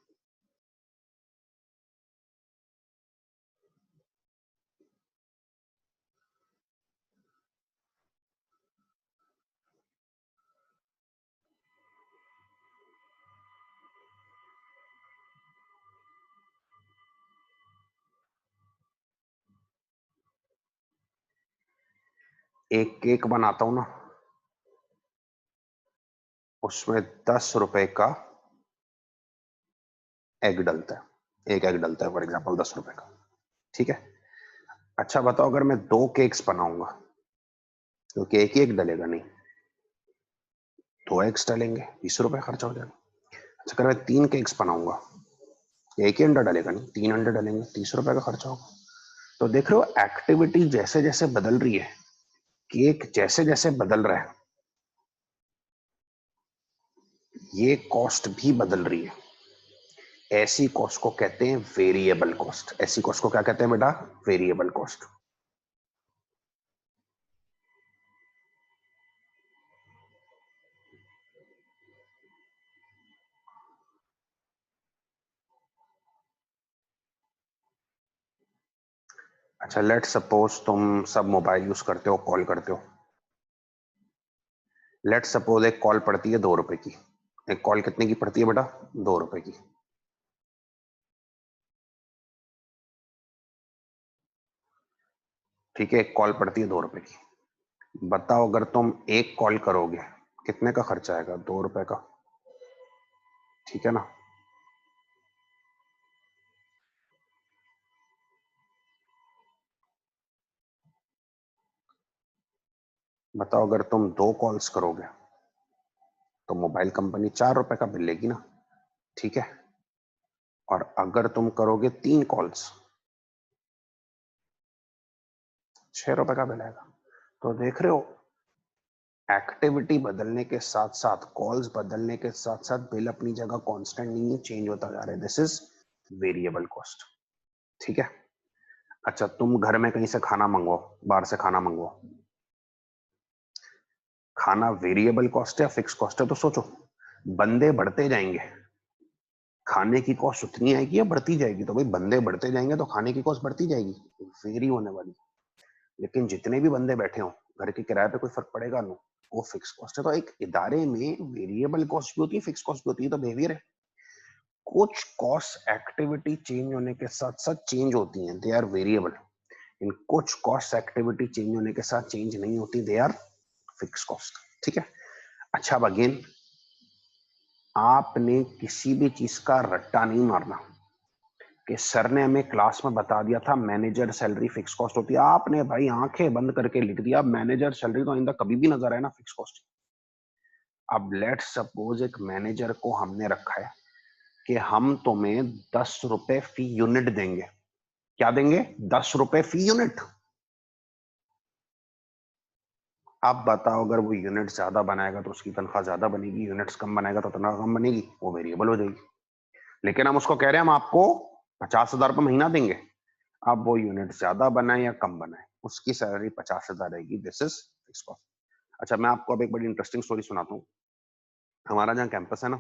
एक केक बनाता हूं ना, उसमें 10 रुपए का एग डलता है, एक एग डलता है फॉर एग्जाम्पल 10 रुपए का। ठीक है। अच्छा बताओ अगर मैं 2 केक्स बनाऊंगा तो केक ही एक डलेगा? नहीं, 2 एग्स डलेंगे, 20 रुपए खर्चा हो जाएगा। अच्छा अगर मैं 3 केक्स बनाऊंगा, एक ही अंडा डलेगा? नहीं, 3 अंडे डलेंगे, 30 रुपए का खर्चा होगा। तो देख रहे हो एक्टिविटी जैसे जैसे बदल रही है, केक जैसे जैसे बदल रहा है, ये कॉस्ट भी बदल रही है। ऐसी कॉस्ट को कहते हैं वेरिएबल कॉस्ट। ऐसी कॉस्ट को क्या कहते हैं बेटा? Variable cost. अच्छा लेट सपोज तुम सब मोबाइल यूज करते हो, कॉल करते हो। लेट सपोज एक कॉल पड़ती है 2 रुपए की। एक कॉल कितने की पड़ती है बेटा? 2 रुपए की। ठीक है, एक कॉल पड़ती है 2 रुपए की। बताओ अगर तुम एक कॉल करोगे कितने का खर्चा आएगा? 2 रुपए का, ठीक है ना। बताओ अगर तुम 2 कॉल्स करोगे तो मोबाइल कंपनी 4 रुपए का बिल लेगी ना, ठीक है। और अगर तुम करोगे 3 कॉल्स, 6 रुपए का बिल आएगा। तो देख रहे हो, एक्टिविटी बदलने के साथ साथ, कॉल्स बदलने के साथ साथ बिल अपनी जगह कांस्टेंट नहीं है, चेंज होता जा रहा है। दिस इज वेरिएबल कॉस्ट, ठीक है। अच्छा, तुम घर में कहीं से खाना मंगवाओ, बाहर से खाना मंगवाओ, खाना वेरिएबल कॉस्ट है या फिक्स कॉस्ट है? तो सोचो, बंदे बढ़ते जाएंगे, खाने की कॉस्ट उतनी आएगी या बढ़ती जाएगी? तो भाई बंदे बढ़ते जाएंगे तो खाने की कॉस्ट बढ़ती जाएगी, वेरी होने वाली। लेकिन जितने भी बंदे बैठे हों, घर के किराए पे कोई फर्क पड़ेगा नहीं, वो फिक्स कॉस्ट है। तो एक इदारे में वेरिएबल कॉस्ट भी होती है, फिक्स कॉस्ट भी होती है। तो बिहेवियर है, कुछ कॉस्ट एक्टिविटी चेंज होने के साथ साथ चेंज होती हैं, दे आर वेरिएबल। इन कुछ कॉस्ट एक्टिविटी चेंज होने के साथ चेंज नहीं होती, दे आर फिक्स कॉस्ट, ठीक है। अच्छा, अब अगेन, आपने किसी भी चीज का रट्टा नहीं मारना कि सर ने हमें क्लास में बता दिया था मैनेजर सैलरी फिक्स कॉस्ट होती है, आपने भाई आंखें बंद करके लिख दिया मैनेजर सैलरी, तो आइंदा कभी भी नजर आए ना फिक्स कॉस्ट। अब लेट सपोज एक मैनेजर को हमने रखा है कि हम तुम्हें 10 रुपए फी यूनिट देंगे। क्या देंगे? 10 रुपए फी यूनिट। अब बताओ, अगर वो यूनिट ज्यादा बनाएगा तो उसकी तनख्वाह ज्यादा बनेगी, यूनिट्स कम बनाएगा तो तनख्वाह कम बनेगी, वो वेरिएबल हो जाएगी। लेकिन हम उसको कह रहे हैं हम आपको 50,000 रुपये महीना देंगे। अब वो यूनिट ज्यादा बनाए या कम बनाए, उसकी सैलरी 50,000 रहेगी। This is fix cost. अच्छा, मैं आपको अब एक बड़ी इंटरेस्टिंग स्टोरी सुनाता हूँ। हमारा जहाँ कैंपस है ना,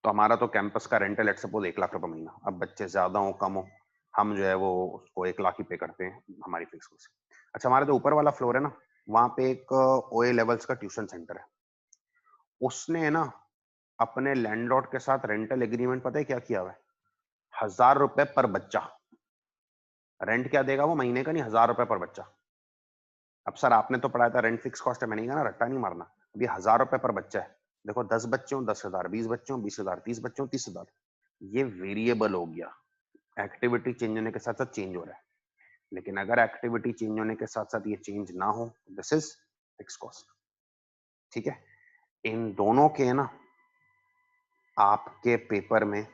तो हमारा तो कैंपस का रेंट है लेट सपोज 1 लाख रुपए महीना। अब बच्चे ज्यादा हो कम हो, हम जो है वो उसको 1 लाख ही पे करते हैं, हमारी फिक्स कॉस्ट। अच्छा, हमारा जो ऊपर वाला फ्लोर है ना, वहां पे एक ओए लेवल्स का ट्यूशन सेंटर है। उसने ना अपने लैंडलॉर्ड के साथ रेंटल एग्रीमेंट पता है क्या किया हुआ है? 1,000 रुपए पर बच्चा। रेंट क्या देगा वो? महीने का नहीं, 1,000 रुपए पर बच्चा। अब सर आपने तो पढ़ाया था रेंट फिक्स कॉस्ट है, मैंने कहा ना रट्टा नहीं मारना। अब ये 1,000 रुपए पर बच्चा है। देखो 10 बच्चे हो 10,000, 20 बच्चे हो 20,000, 30 बच्चे हो 30,000। ये वेरिएबल हो गया, एक्टिविटी चेंज होने के साथ साथ चेंज हो रहा है। लेकिन अगर एक्टिविटी चेंज होने के साथ साथ ये चेंज ना हो, दिस इज फिक्स कॉस्ट, ठीक है। इन दोनों के ना आपके पेपर में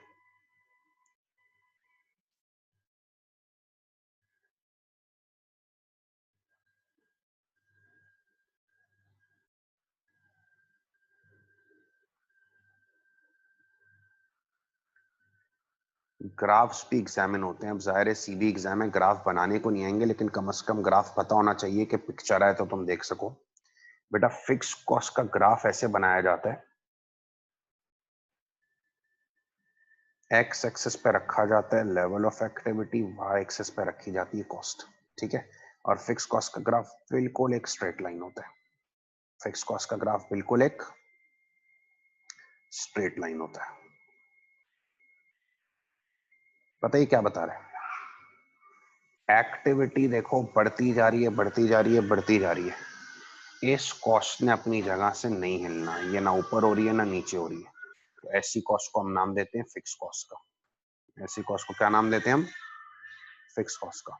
ग्राफ्स भी एग्जामिन होते हैं। अब जाहिर है सीबी एग्जाम है, ग्राफ बनाने को नहीं आएंगे, लेकिन कम से कम ग्राफ पता होना चाहिए कि पिक्चर है तो तुम देख सको। बेटा फिक्स कॉस्ट का ग्राफ ऐसे बनाया जाता है, एक्स एक्सिस पे रखा जाता है level of activity, Y axis पे रखी जाती है कॉस्ट, ठीक है। और फिक्स कॉस्ट का ग्राफ बिल्कुल एक स्ट्रेट लाइन होता है। फिक्स कॉस्ट का ग्राफ बिल्कुल एक स्ट्रेट लाइन होता है। पता ही क्या बता रहा है? एक्टिविटी देखो बढ़ती जा रही है, बढ़ती जा रही है, बढ़ती जा रही है। इस कॉस्ट ने अपनी जगह से नहीं हिलना, ये ना ऊपर हो रही है ना नीचे हो रही है। तो ऐसी कॉस्ट को हम नाम देते हैं फिक्स कॉस्ट का। ऐसी कॉस्ट को क्या नाम देते हैं हम? फिक्स कॉस्ट का।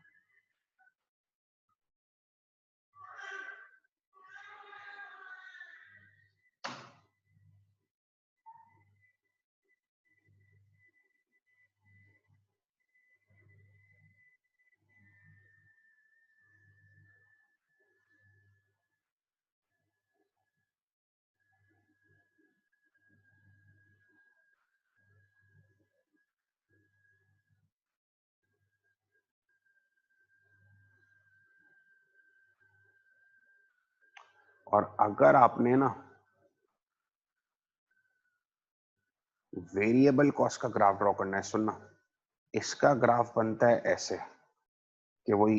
और अगर आपने ना वेरिएबल कॉस्ट का ग्राफ ड्रॉ करना है, सुनना, इसका ग्राफ बनता है ऐसे कि वही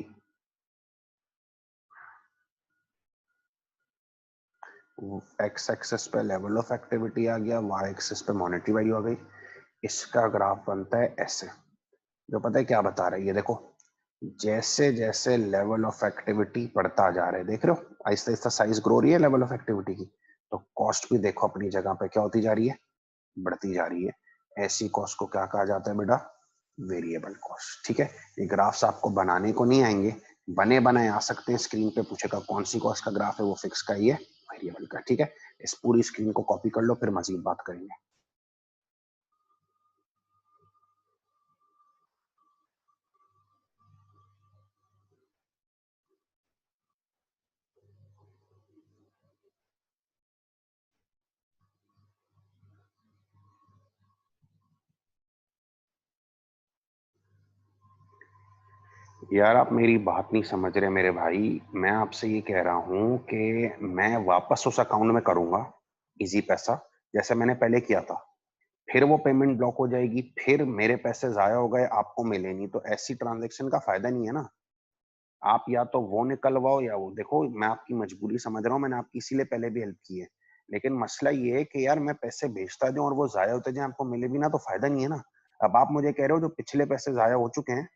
एक्स एक्सिस पे लेवल ऑफ एक्टिविटी आ गया, वाई एक्सिस पे मॉनेटरी वैल्यू आ गई। इसका ग्राफ बनता है ऐसे, जो पता है क्या बता रहा है? ये देखो, जैसे जैसे लेवल ऑफ एक्टिविटी बढ़ता जा रहा है, देख रहे हो आहिस्ता आहिस्ता साइज ग्रो रही है लेवल ऑफ एक्टिविटी की। तो कॉस्ट भी देखो अपनी जगह पे क्या होती जा रही है, बढ़ती जा रही है। ऐसी कॉस्ट को क्या कहा जाता है बेटा, वेरिएबल कॉस्ट। ठीक है, ये ग्राफ्स आपको बनाने को नहीं आएंगे, बने बनाए आ सकते हैं। स्क्रीन पे पूछेगा कौन सी कॉस्ट का ग्राफ है, वो फिक्स का ही है, वेरिएबल का। ठीक है, इस पूरी स्क्रीन को कॉपी कर लो, फिर मजीद बात करेंगे। यार आप मेरी बात नहीं समझ रहे मेरे भाई। मैं आपसे ये कह रहा हूँ कि मैं वापस उस अकाउंट में करूंगा इजी पैसा, जैसे मैंने पहले किया था। फिर वो पेमेंट ब्लॉक हो जाएगी, फिर मेरे पैसे जाया हो गए, आपको मिले नहीं, तो ऐसी ट्रांजेक्शन का फायदा नहीं है ना। आप या तो वो निकलवाओ या वो। देखो मैं आपकी मजबूरी समझ रहा हूँ, मैंने आपकी इसीलिए पहले भी हेल्प की है। लेकिन मसला ये है कि यार मैं पैसे भेजता जाऊं और वो जाया होते जाए, आपको मिले भी ना, तो फायदा नहीं है ना। अब आप मुझे कह रहे हो जो पिछले पैसे जाया हो चुके हैं।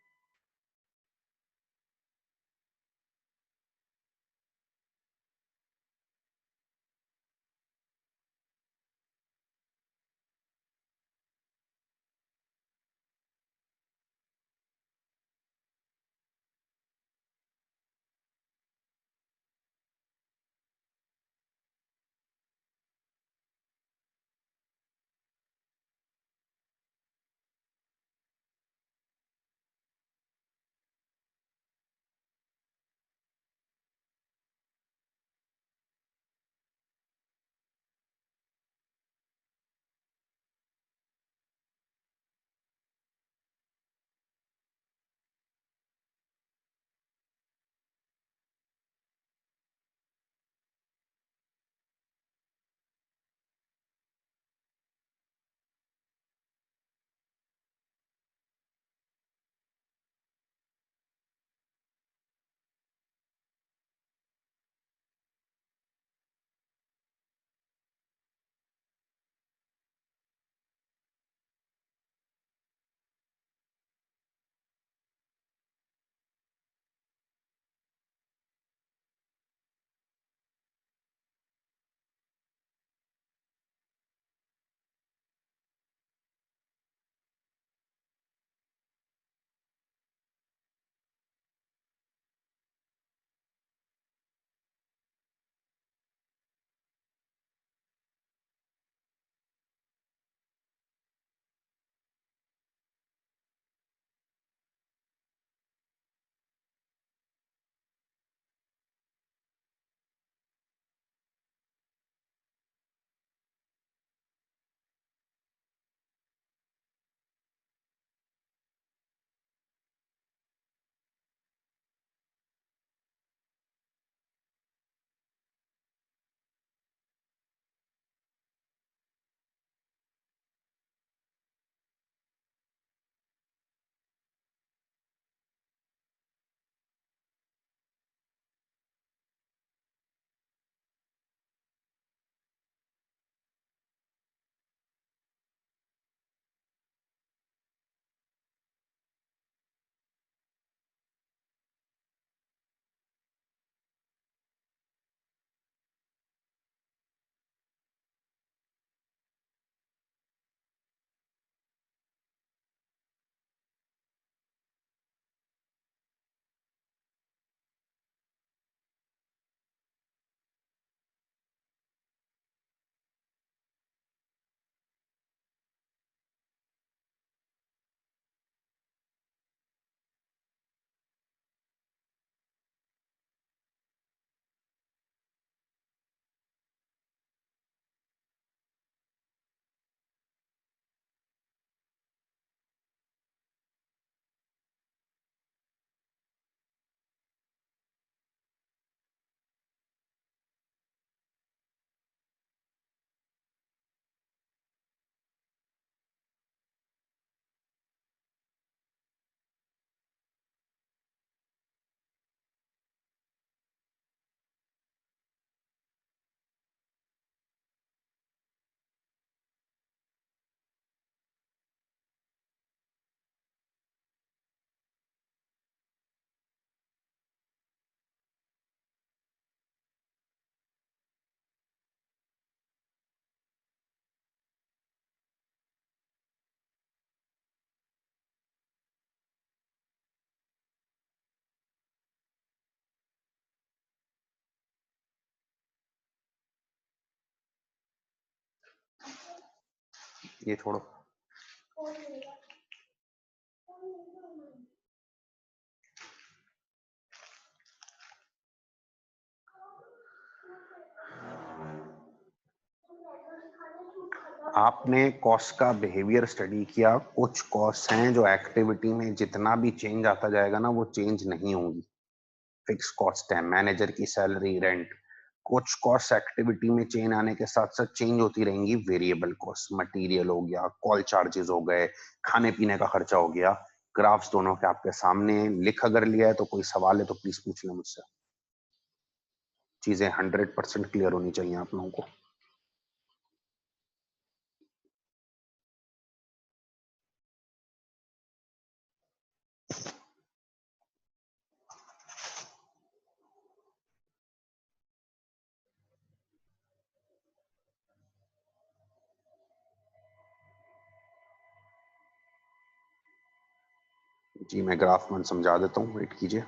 ये छोड़ो। आपने कॉस्ट का बिहेवियर स्टडी किया, कुछ कॉस्ट हैं जो एक्टिविटी में जितना भी चेंज आता जाएगा ना वो चेंज नहीं होंगी, फिक्स कॉस्ट है, मैनेजर की सैलरी, रेंट। कुछ कॉस्ट एक्टिविटी में चेंज आने के साथ साथ चेंज होती रहेंगी, वेरिएबल कॉस्ट, मटेरियल हो गया, कॉल चार्जेस हो गए, खाने पीने का खर्चा हो गया। ग्राफ्स दोनों के आपके सामने, लिख अगर लिया है तो कोई सवाल है तो प्लीज पूछ लें मुझसे। चीजें 100% क्लियर होनी चाहिए आप लोगों को। जी मैं ग्राफ में समझा देता हूँ, वेट कीजिए।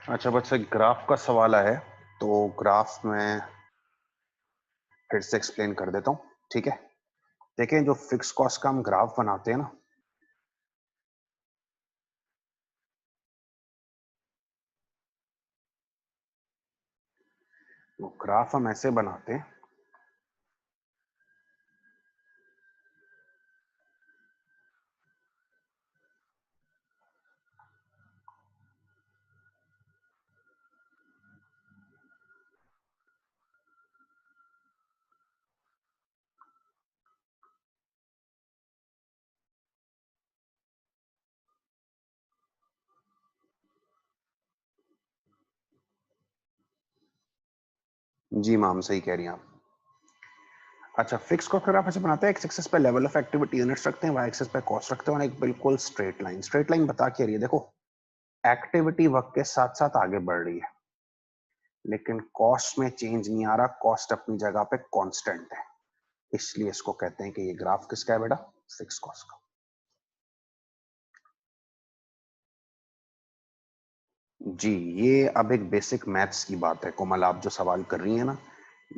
अच्छा बच्चा, ग्राफ का सवाल है तो ग्राफ में फिर से एक्सप्लेन कर देता हूँ, ठीक है। देखें, जो फिक्स कॉस्ट का हम ग्राफ बनाते हैं ना, वो ग्राफ हम ऐसे बनाते हैं। जी मैम, सही कह रही हैं आप। अच्छा, फिक्स कॉस्ट ग्राफ ऐसे बनाते हैं, एक्स एक्सिस पे लेवल ऑफ एक्टिविटी यूनिट्स रखते हैं, वाई एक्सिस पे कॉस्ट रखते हैं, और एक बिल्कुल स्ट्रेट लाइन बता के रही है। देखो, एक्टिविटी वक्त के साथ साथ आगे बढ़ रही है, लेकिन कॉस्ट में चेंज नहीं आ रहा, कॉस्ट अपनी जगह पे कांस्टेंट है। इसलिए इसको कहते हैं कि ये ग्राफ किसका है बेटा, फिक्स कॉस्ट का। जी, ये अब एक बेसिक मैथ्स की बात है कोमल, आप जो सवाल कर रही है ना,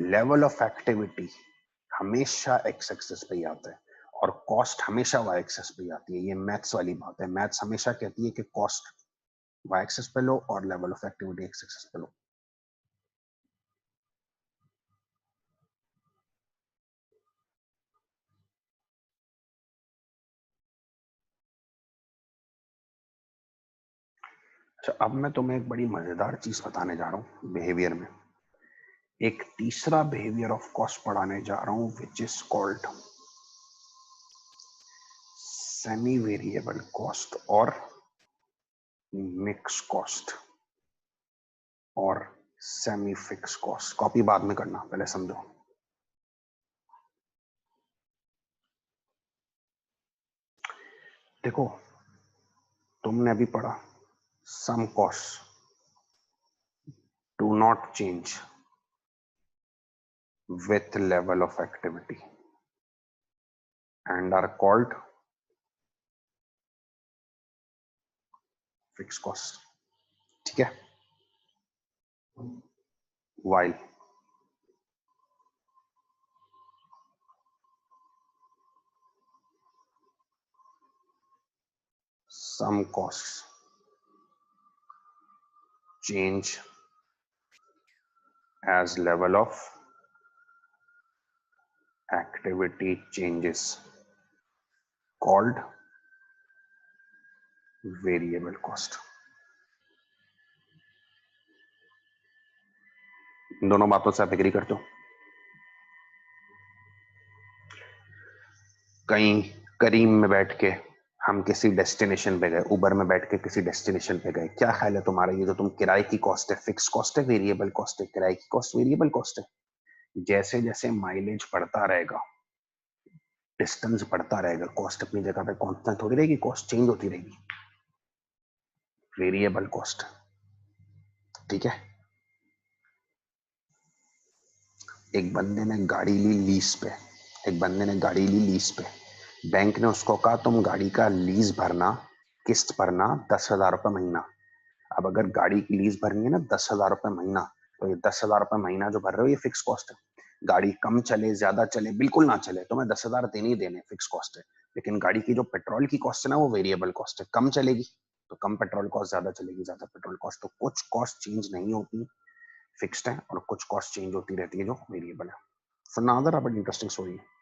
लेवल ऑफ एक्टिविटी हमेशा एक्स एक्सिस पे ही आता है और कॉस्ट हमेशा वाई एक्सिस पे ही आती है। ये मैथ्स वाली बात है, मैथ्स हमेशा कहती है कि कॉस्ट वाई एक्सिस पे लो और level of activity x axis पे लो। अच्छा, अब मैं तुम्हें एक बड़ी मजेदार चीज बताने जा रहा हूँ बिहेवियर में। एक तीसरा बिहेवियर ऑफ कॉस्ट पढ़ाने जा रहा हूँ, which is called semi variable cost और मिक्स कॉस्ट और सेमी फिक्स कॉस्ट। कॉपी बाद में करना, पहले समझो। देखो, तुमने अभी पढ़ा some cost do not change, with level of activity and are called fixed cost. ठीक है, while some costs change as level of activity changes, called variable cost. इन दोनों बातों से आप एग्री करते हो? कहीं करीम में बैठ के हम किसी डेस्टिनेशन पे गए, उबर में बैठ के किसी डेस्टिनेशन पे गए, क्या ख्याल है तुम्हारा, ये जो तुम किराए की कॉस्ट है, फिक्स कॉस्ट है, वेरिएबल कॉस्ट है? किराए की कॉस्ट वेरिएबल कॉस्ट है। जैसे जैसे माइलेज बढ़ता रहेगा, डिस्टेंस बढ़ता रहेगा, कॉस्ट अपनी जगह पे कांस्टेंट थोड़ी रहेगी, कॉस्ट चेंज होती रहेगी, वेरिएबल कॉस्ट। ठीक है, एक बंदे ने गाड़ी ली लीज पे, एक बंदे ने गाड़ी ली लीज पे, बैंक ने उसको कहा तुम गाड़ी का लीज भरना, किस्त भरना 10,000 रुपये महीना। अब अगर गाड़ी की लीज भरनी है ना 10,000 रुपये महीना, तो ये 10,000 रुपये महीना जो भर रहे हो ये फिक्स कॉस्ट है। गाड़ी कम चले, ज्यादा चले, बिल्कुल ना चले, तो मैं 10,000 देने ही देने, फिक्स कॉस्ट है। लेकिन गाड़ी की जो पेट्रोल की कॉस्ट है ना वो वेरिएबल कॉस्ट है, कम चलेगी तो कम पेट्रोल कॉस्ट, ज्यादा चलेगी ज्यादा पेट्रोल कॉस्ट। तो कुछ कॉस्ट चेंज नहीं होती, फिक्स्ड है, और कुछ कॉस्ट चेंज होती रहती है जो वेरिएबल है। So now that अब इंटरेस्टिंग स्टोरी है।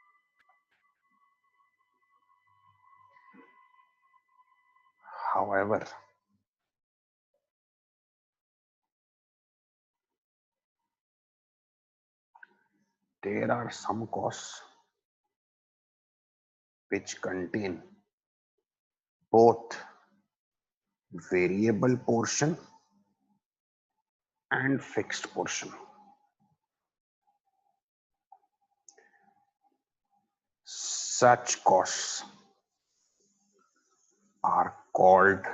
However, there are some costs which contain both variable portion and fixed portion. Such costs are called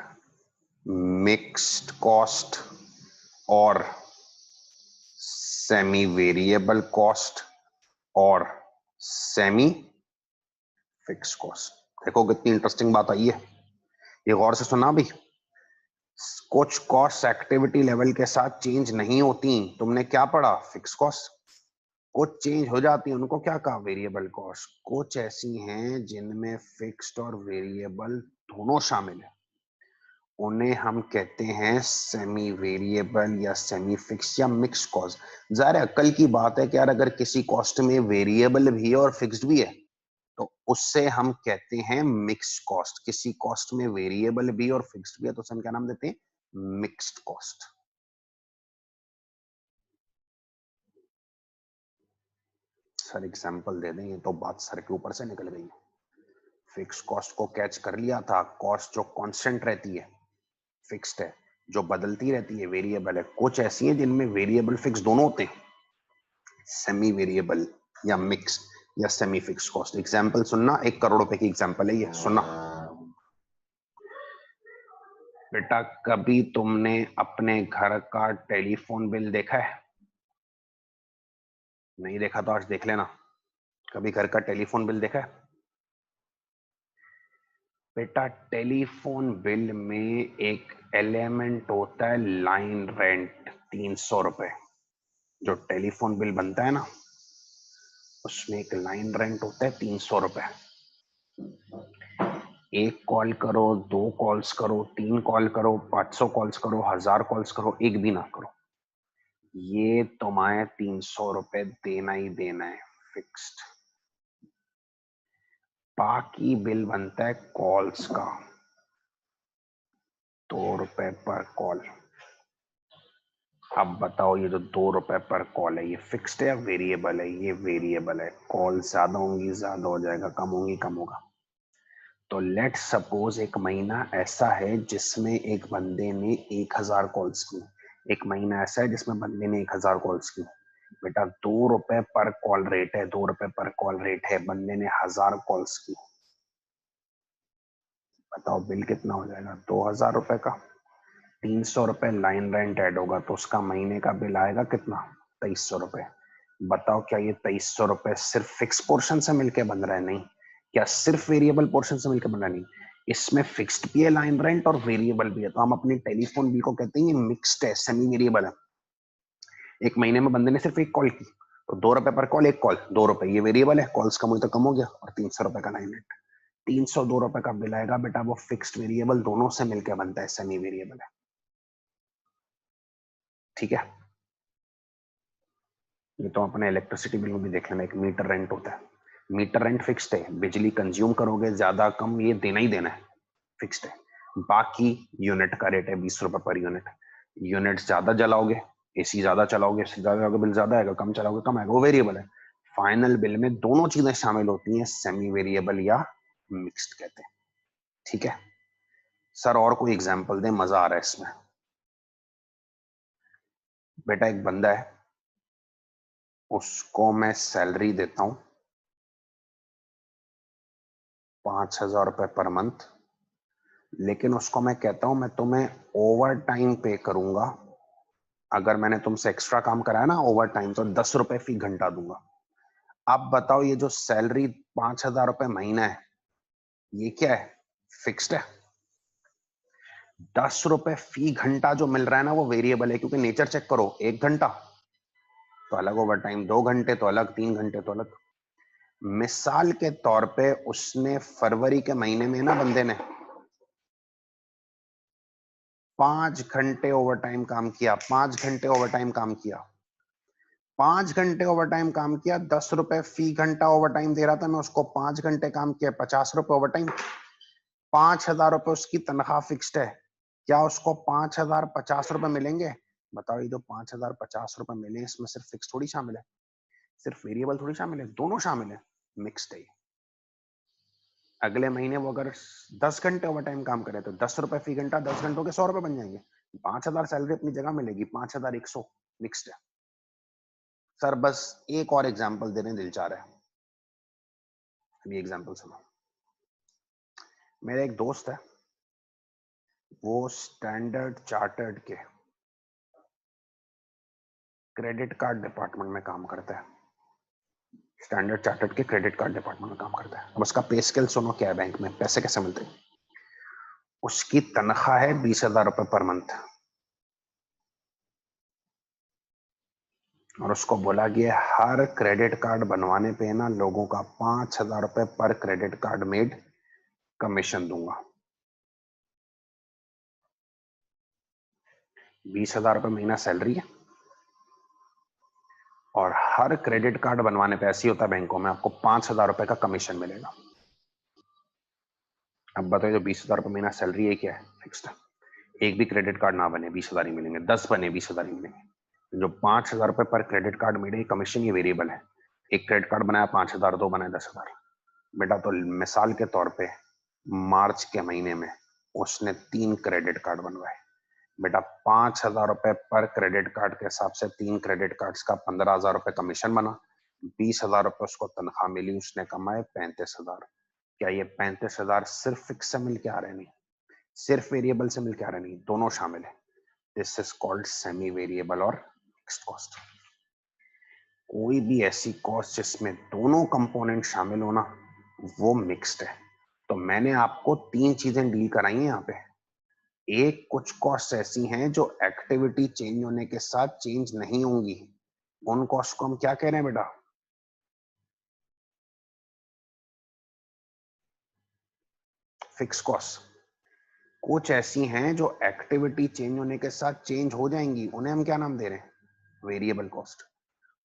mixed cost or semi variable cost और semi fix cost. देखो कितनी interesting बात आई है, ये गौर से सुना भी। कुछ कॉस्ट एक्टिविटी लेवल के साथ चेंज नहीं होती, तुमने क्या पढ़ा, फिक्स कॉस्ट। कुछ चेंज हो जाती है, उनको क्या कहा, वेरिएबल कॉस्ट। कुछ ऐसी हैं जिनमें फिक्स्ड और वेरिएबल दोनों शामिल है, उन्हें हम कहते हैं सेमी वेरिएबल या सेमी फिक्स या मिक्स कॉस्ट। जाहिर है अक्ल की बात है कि यार अगर किसी कॉस्ट में वेरिएबल भी है और फिक्स्ड भी है तो उससे हम कहते हैं मिक्स कॉस्ट। किसी कॉस्ट में वेरिएबल भी और फिक्स्ड भी है तो उसे हम क्या नाम देते हैं, मिक्स्ड कॉस्ट। सर एग्जांपल दे दें, ये तो बात सर के ऊपर से निकल गई। फिक्स कॉस्ट को कैच कर लिया था, कॉस्ट जो कांस्टेंट रहती है फिक्स्ड है, जो बदलती रहती है वेरिएबल है। कुछ ऐसी हैं जिनमें वेरिएबल फिक्स दोनों होते हैं, सेमी वेरिएबल या मिक्स या सेमी फिक्स कॉस्ट। एग्जांपल सुनना, 1 करोड़ रुपए की एग्जांपल है ये, सुनना। बेटा कभी तुमने अपने घर का टेलीफोन बिल देखा है? नहीं देखा तो आज देख लेना। कभी घर का टेलीफोन बिल देखा है? बेटा टेलीफोन बिल में एक एलिमेंट होता है लाइन रेंट, 300 रुपए। जो टेलीफोन बिल बनता है ना उसमें एक लाइन रेंट होता है 300 रुपए। एक कॉल करो, 2 कॉल्स करो, 3 कॉल करो, 500 कॉल्स करो, 1000 कॉल्स करो, एक भी ना करो, ये तुम्हें 300 रुपए देना ही देना है, फिक्स्ड। बाकी बिल बनता है कॉल्स का, 2 रुपए पर कॉल। अब बताओ ये जो 2 रुपए पर कॉल है ये फिक्स्ड है या वेरिएबल है? ये वेरिएबल है। कॉल ज्यादा होंगी ज्यादा हो जाएगा, कम होंगी कम होगा। तो लेट सपोज एक महीना ऐसा है जिसमें एक बंदे ने 1000 कॉल्स की। एक महीना ऐसा है जिसमें बंदे ने 1000 कॉल्स की। बेटा 2 रुपए पर कॉल रेट है, 2 रुपए पर कॉल रेट है, बंदे ने 1000 कॉल्स की। बताओ बिल कितना हो जाएगा, 2000 रुपए का। 300 रुपए लाइन रेंट ऐड होगा तो उसका महीने का बिल आएगा कितना, 2300 रुपए। बताओ क्या ये 2300 रुपए सिर्फ फिक्स पोर्शन से मिलके बन रहा है? नहीं। क्या सिर्फ वेरिएबल पोर्शन से मिलकर बन रहा है? नहीं। इसमें फिक्स्ड भी है लाइन रेंट और वेरिएबल भी है। तो हम अपनी टेलीफोन बिल को कहते हैं ये मिक्स्ड है, सेमी वेरिएबल है। एक महीने में बंदे ने सिर्फ एक कॉल की तो 2 रुपए पर कॉल, एक कॉल 2 रुपए, ये वेरिएबल है, कॉल्स कम हुई तो कम हो गया। और 300 रुपए का लाइन रेंट, 302 रुपए का बिल आएगा बेटा, वो फिक्स्ड वेरिएबल दोनों से मिलकर बनता है, सेमी वेरिएबल है। ठीक है, ये तो अपने इलेक्ट्रिसिटी बिल में भी देख लेना, एक मीटर रेंट होता है। मीटर रेंट फिक्स्ड है, बिजली कंज्यूम करोगे ज्यादा कम ये देना ही देना है, फिक्स्ड है। बाकी यूनिट का रेट है 20 रुपए पर यूनिट। यूनिट ज्यादा जलाओगे, एसी ज्यादा चलाओगे, ज्यादा चलाओगे बिल ज्यादा आएगा, कम चलाओगे कम आएगा, वो वेरिएबल है। फाइनल बिल में दोनों चीजें शामिल होती हैं, सेमी वेरिएबल या मिक्स्ड कहते हैं। ठीक है सर, और कोई एग्जांपल दें, मजा आ रहा है इसमें। बेटा एक बंदा है, उसको मैं सैलरी देता हूं 5,000 रुपए पर मंथ, लेकिन उसको मैं कहता हूं मैं तुम्हें ओवर टाइम पे करूंगा, अगर मैंने तुमसे एक्स्ट्रा काम कराया ना ओवर टाइम तो 10 रुपए फी घंटा दूंगा। आप बताओ ये जो सैलरी 5,000 रुपए महीना है, ये क्या है? फिक्स्ड है। 10 रुपए फी घंटा जो मिल रहा है ना वो वेरिएबल है, क्योंकि नेचर चेक करो, 1 घंटा तो अलग ओवर टाइम, 2 घंटे तो अलग, 3 घंटे तो अलग। मिसाल के तौर पे उसने फरवरी के महीने में ना बंदे ने 5 घंटे ओवर टाइम काम किया, 5 घंटे ओवर टाइम काम किया, 5 घंटे ओवर टाइम काम किया, 10 रुपए फी घंटा ओवर टाइम दे रहा था मैं उसको, 5 घंटे काम किया, 50 रुपए ओवर टाइम, 5,000 रुपए उसकी तनख्वाह फिक्स्ड है। क्या उसको 5,050 रुपए मिलेंगे? बताओ, ये जो 5,050 रुपए मिले इसमें सिर्फ फिक्स थोड़ी शामिल है, सिर्फ वेरिएबल थोड़ी शामिल है, दोनों शामिल है, मिक्स्ड है। अगले महीने वो अगर 10 घंटे ओवर टाइम काम करे तो 10 रुपए फी घंटा, 10 घंटों के 100 रुपए बन जाएंगे। 5,000 सैलरी अपनी जगह मिलेगी, 5,100 मिक्स्ड है। सर बस एक और एग्जाम्पल देने दिल चाह रहा है, अभी एग्जाम्पल सुनो। मेरा एक दोस्त है, वो स्टैंडर्ड चार्टर्ड के क्रेडिट कार्ड डिपार्टमेंट में काम करता है, स्टैंडर्ड चार्टर्ड के क्रेडिट कार्ड डिपार्टमेंट में काम करता है। अब उसका पे स्केल सुनो क्या है, बैंक में पैसे कैसे मिलते हैं। उसकी तनख्वाह है 20,000 रुपए पर मंथ, और उसको बोला गया हर क्रेडिट कार्ड बनवाने पे ना लोगों का 5,000 रुपए पर क्रेडिट कार्ड मेड कमीशन दूंगा। 20,000 रुपए महीना सैलरी है, और हर क्रेडिट कार्ड बनवाने पे ऐसे ही होता है बैंकों में, आपको 5,000 रुपए का कमीशन मिलेगा। अब बताइए, जो 20,000 रुपए महीना सैलरी है क्या है? फिक्स्ड। एक भी क्रेडिट कार्ड ना बने 20,000 ही मिलेंगे, 10 बने 20,000 ही मिलेंगे। जो 5,000 रुपए पर क्रेडिट कार्ड मिले कमीशन, ये वेरिएबल है। एक क्रेडिट कार्ड बनाया 5,000, दो बनाया 10,000। बेटा तो मिसाल के तौर पे मार्च के महीने में उसने 3 क्रेडिट कार्ड बनवाए। बेटा 5,000 रुपए पर क्रेडिट कार्ड के हिसाब से 3 क्रेडिट कार्ड्स का 15,000 रुपए कमीशन बना, 20,000 रुपए उसको तनख्वाह मिली, उसने कमाए 35,000। क्या ये 35,000 सिर्फ फिक्स से मिल के आ रहे? नहीं, सिर्फ वेरिएबल से मिल के आ रहे? नहीं, दोनों शामिल है। This is called semi variable और फिक्स्ड कॉस्ट। कोई भी ऐसी कॉस्ट जिसमें दोनों कंपोनेंट शामिल होना, वो मिक्स्ड है। तो मैंने आपको 3 चीजें डील कराई हैं यहाँ पे। एक, कुछ कॉस्ट ऐसी हैं जो एक्टिविटी चेंज होने के साथ चेंज नहीं होंगी, उन कॉस्ट को हम क्या कह रहे हैं बेटा? Fix cost. कुछ ऐसी हैं जो एक्टिविटी चेंज होने के साथ चेंज हो जाएंगी, उन्हें हम क्या नाम दे रहे हैं? Variable cost.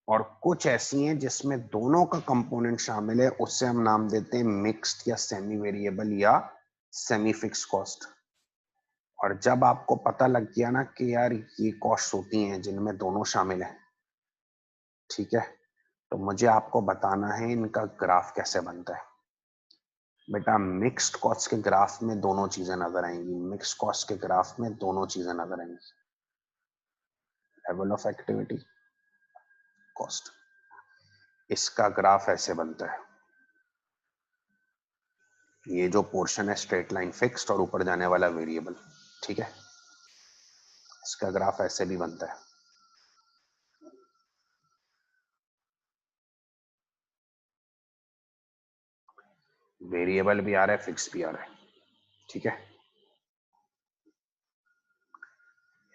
और कुछ ऐसी हैं जिसमें दोनों का कंपोनेंट शामिल है, उससे हम नाम देते हैं मिक्स्ड या सेमी वेरिएबल या सेमी फिक्स कॉस्ट। और जब आपको पता लग गया ना कि यार ये कॉस्ट होती हैं जिनमें दोनों शामिल हैं, ठीक है, तो मुझे आपको बताना है इनका ग्राफ कैसे बनता है। बेटा मिक्स्ड कॉस्ट के ग्राफ में दोनों चीजें नजर आएंगी, मिक्स्ड कॉस्ट के ग्राफ में दोनों चीजें नजर आएंगी, लेवल ऑफ एक्टिविटी, कॉस्ट। इसका ग्राफ ऐसे बनता है, ये जो पोर्शन है स्ट्रेट लाइन फिक्स्ड और ऊपर जाने वाला वेरिएबल, ठीक है। इसका ग्राफ ऐसे भी बनता है, वेरिएबल भी आ रहा है, फिक्स भी आ रहा है। ठीक है,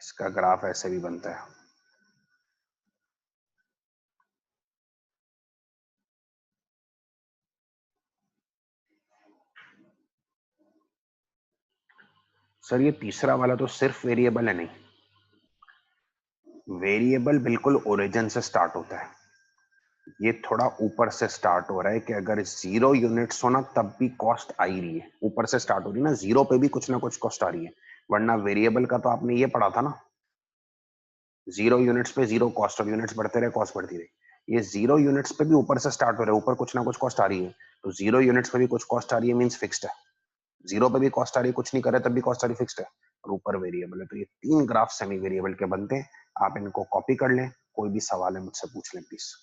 इसका ग्राफ ऐसे भी बनता है। सर ये तीसरा वाला तो सिर्फ वेरिएबल है, नहीं, वेरिएबल बिल्कुल ओरिजिन से स्टार्ट होता है। ये थोड़ा ऊपर से स्टार्ट हो रहा है कि अगर 0 यूनिट्स हो ना तब भी कॉस्ट आ ही रही है, ऊपर से स्टार्ट हो रही है ना, 0 पे भी कुछ ना कुछ कॉस्ट आ रही है। वरना वेरिएबल का तो आपने ये पढ़ा था ना, 0 यूनिट्स पे 0 कॉस्ट, और यूनिट्स बढ़ते रहे कॉस्ट बढ़ती रही। ये 0 यूनिट्स पे भी ऊपर से स्टार्ट हो रहा है, ऊपर कुछ ना कुछ कॉस्ट आ रही है। तो 0 यूनिट्स पे भी कुछ कॉस्ट आ रही है मीन्स फिक्स्ड है। 0 पे भी कॉस्ट आ रही है, कुछ नहीं करे तब भी कॉस्ट आ रही, फिक्स्ड है। और ऊपर वेरिएबल है। तो ये 3 ग्राफ सेमी वेरिएबल के बनते हैं। आप इनको कॉपी कर लें, कोई भी सवाल है मुझसे पूछ लें प्लीज।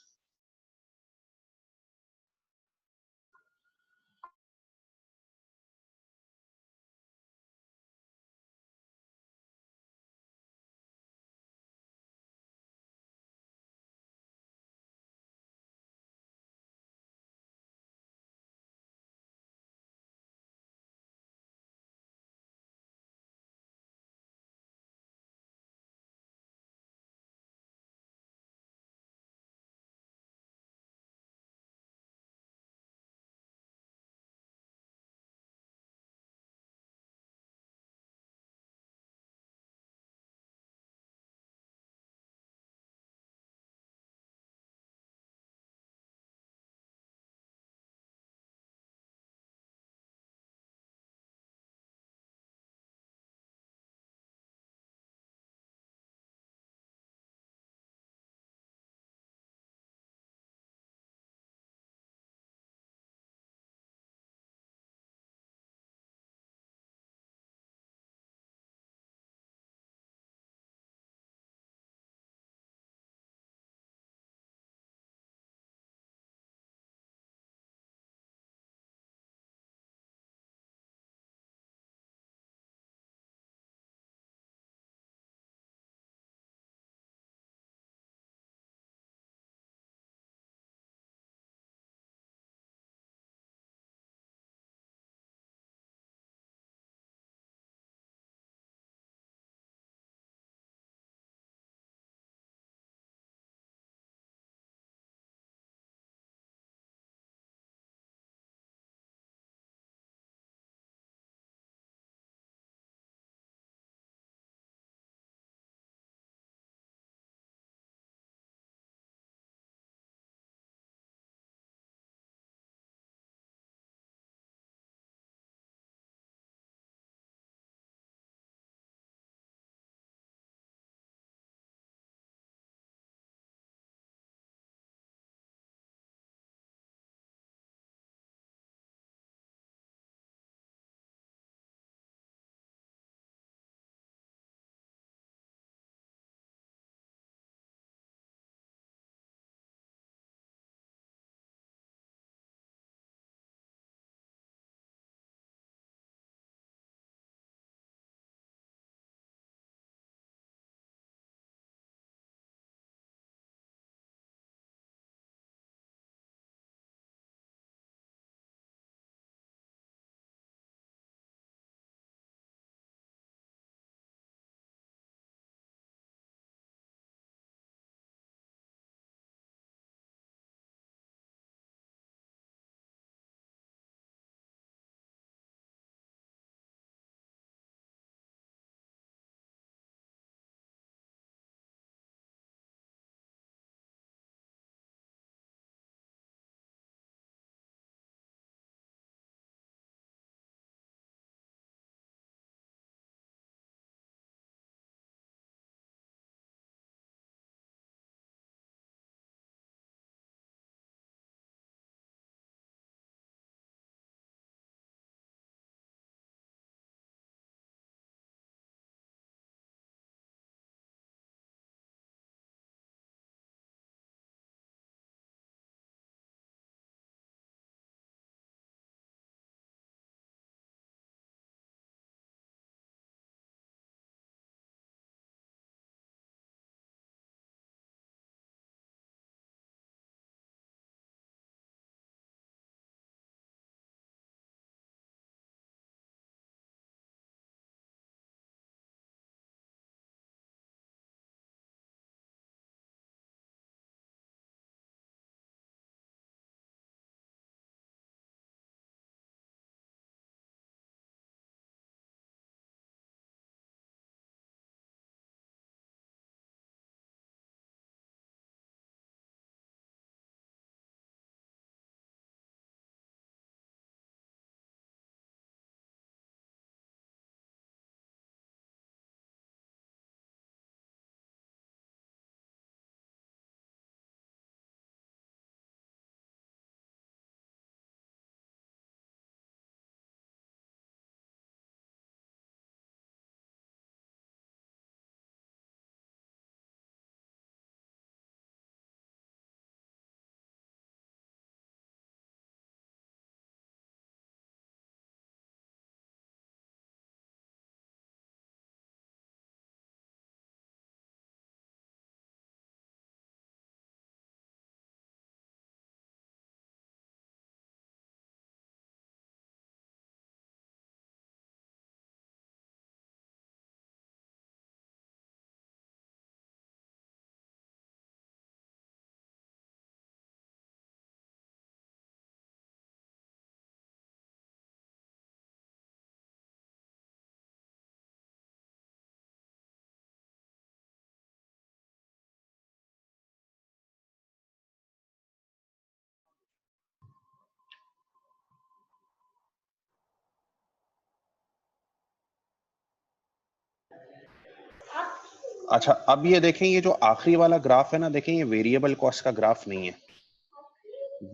अच्छा, अब ये देखें, ये जो आखिरी वाला ग्राफ है ना, देखें ये वेरिएबल कॉस्ट का ग्राफ नहीं है।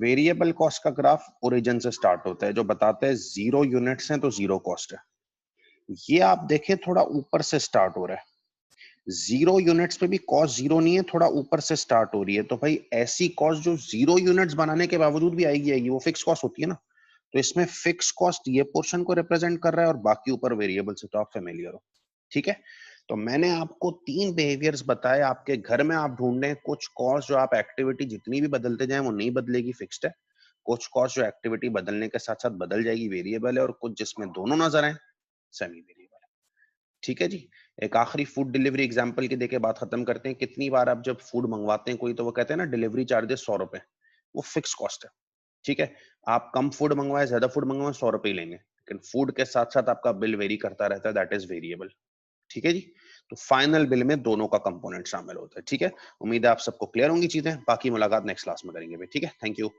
वेरिएबल कॉस्ट का ग्राफ ओरिजिन से स्टार्ट होता है, जो बताते हैं 0 यूनिट्स हैं तो 0 कॉस्ट है। ये आप देखें थोड़ा ऊपर से स्टार्ट हो रहा है, 0 यूनिट्स पे भी कॉस्ट 0 नहीं है, थोड़ा ऊपर से स्टार्ट हो रही है। तो भाई ऐसी कॉस्ट जो 0 यूनिट्स बनाने के बावजूद भी आएगी, वो फिक्स कॉस्ट होती है ना। तो इसमें फिक्स कॉस्ट ये पोर्शन को रिप्रेजेंट कर रहा है और बाकी ऊपर वेरिएबल से तो आप फेमिलियर हो, ठीक है। तो मैंने आपको 3 बिहेवियर्स बताए, आपके घर में आप ढूंढें कुछ कॉस्ट जो आप एक्टिविटी जितनी भी बदलते जाएं वो नहीं बदलेगी, फिक्स्ड है। कुछ कॉस्ट जो एक्टिविटी बदलने के साथ साथ बदल जाएगी, वेरिएबल है। और कुछ जिसमें दोनों नजर आए, सेमी वेरिएबल है, ठीक है जी। एक आखिरी फूड डिलीवरी एग्जांपल के देके बात खत्म करते हैं। कितनी बार आप जब फूड मंगवाते हैं कोई, तो वो कहते हैं ना डिलीवरी चार्जेस 100 रुपए, वो फिक्स कॉस्ट है, ठीक है। आप कम फूड मंगवाए, ज्यादा फूड मंगवाए, 100 रुपए ही लेंगे, लेकिन फूड के साथ साथ आपका बिल वेरी करता रहता है, दैट इज वेरिएबल, ठीक है जी। तो फाइनल बिल में दोनों का कंपोनेंट शामिल होता है, ठीक है। उम्मीद है आप सबको क्लियर होंगी चीजें। बाकी मुलाकात नेक्स्ट क्लास में करेंगे भाई, ठीक है। Thank you.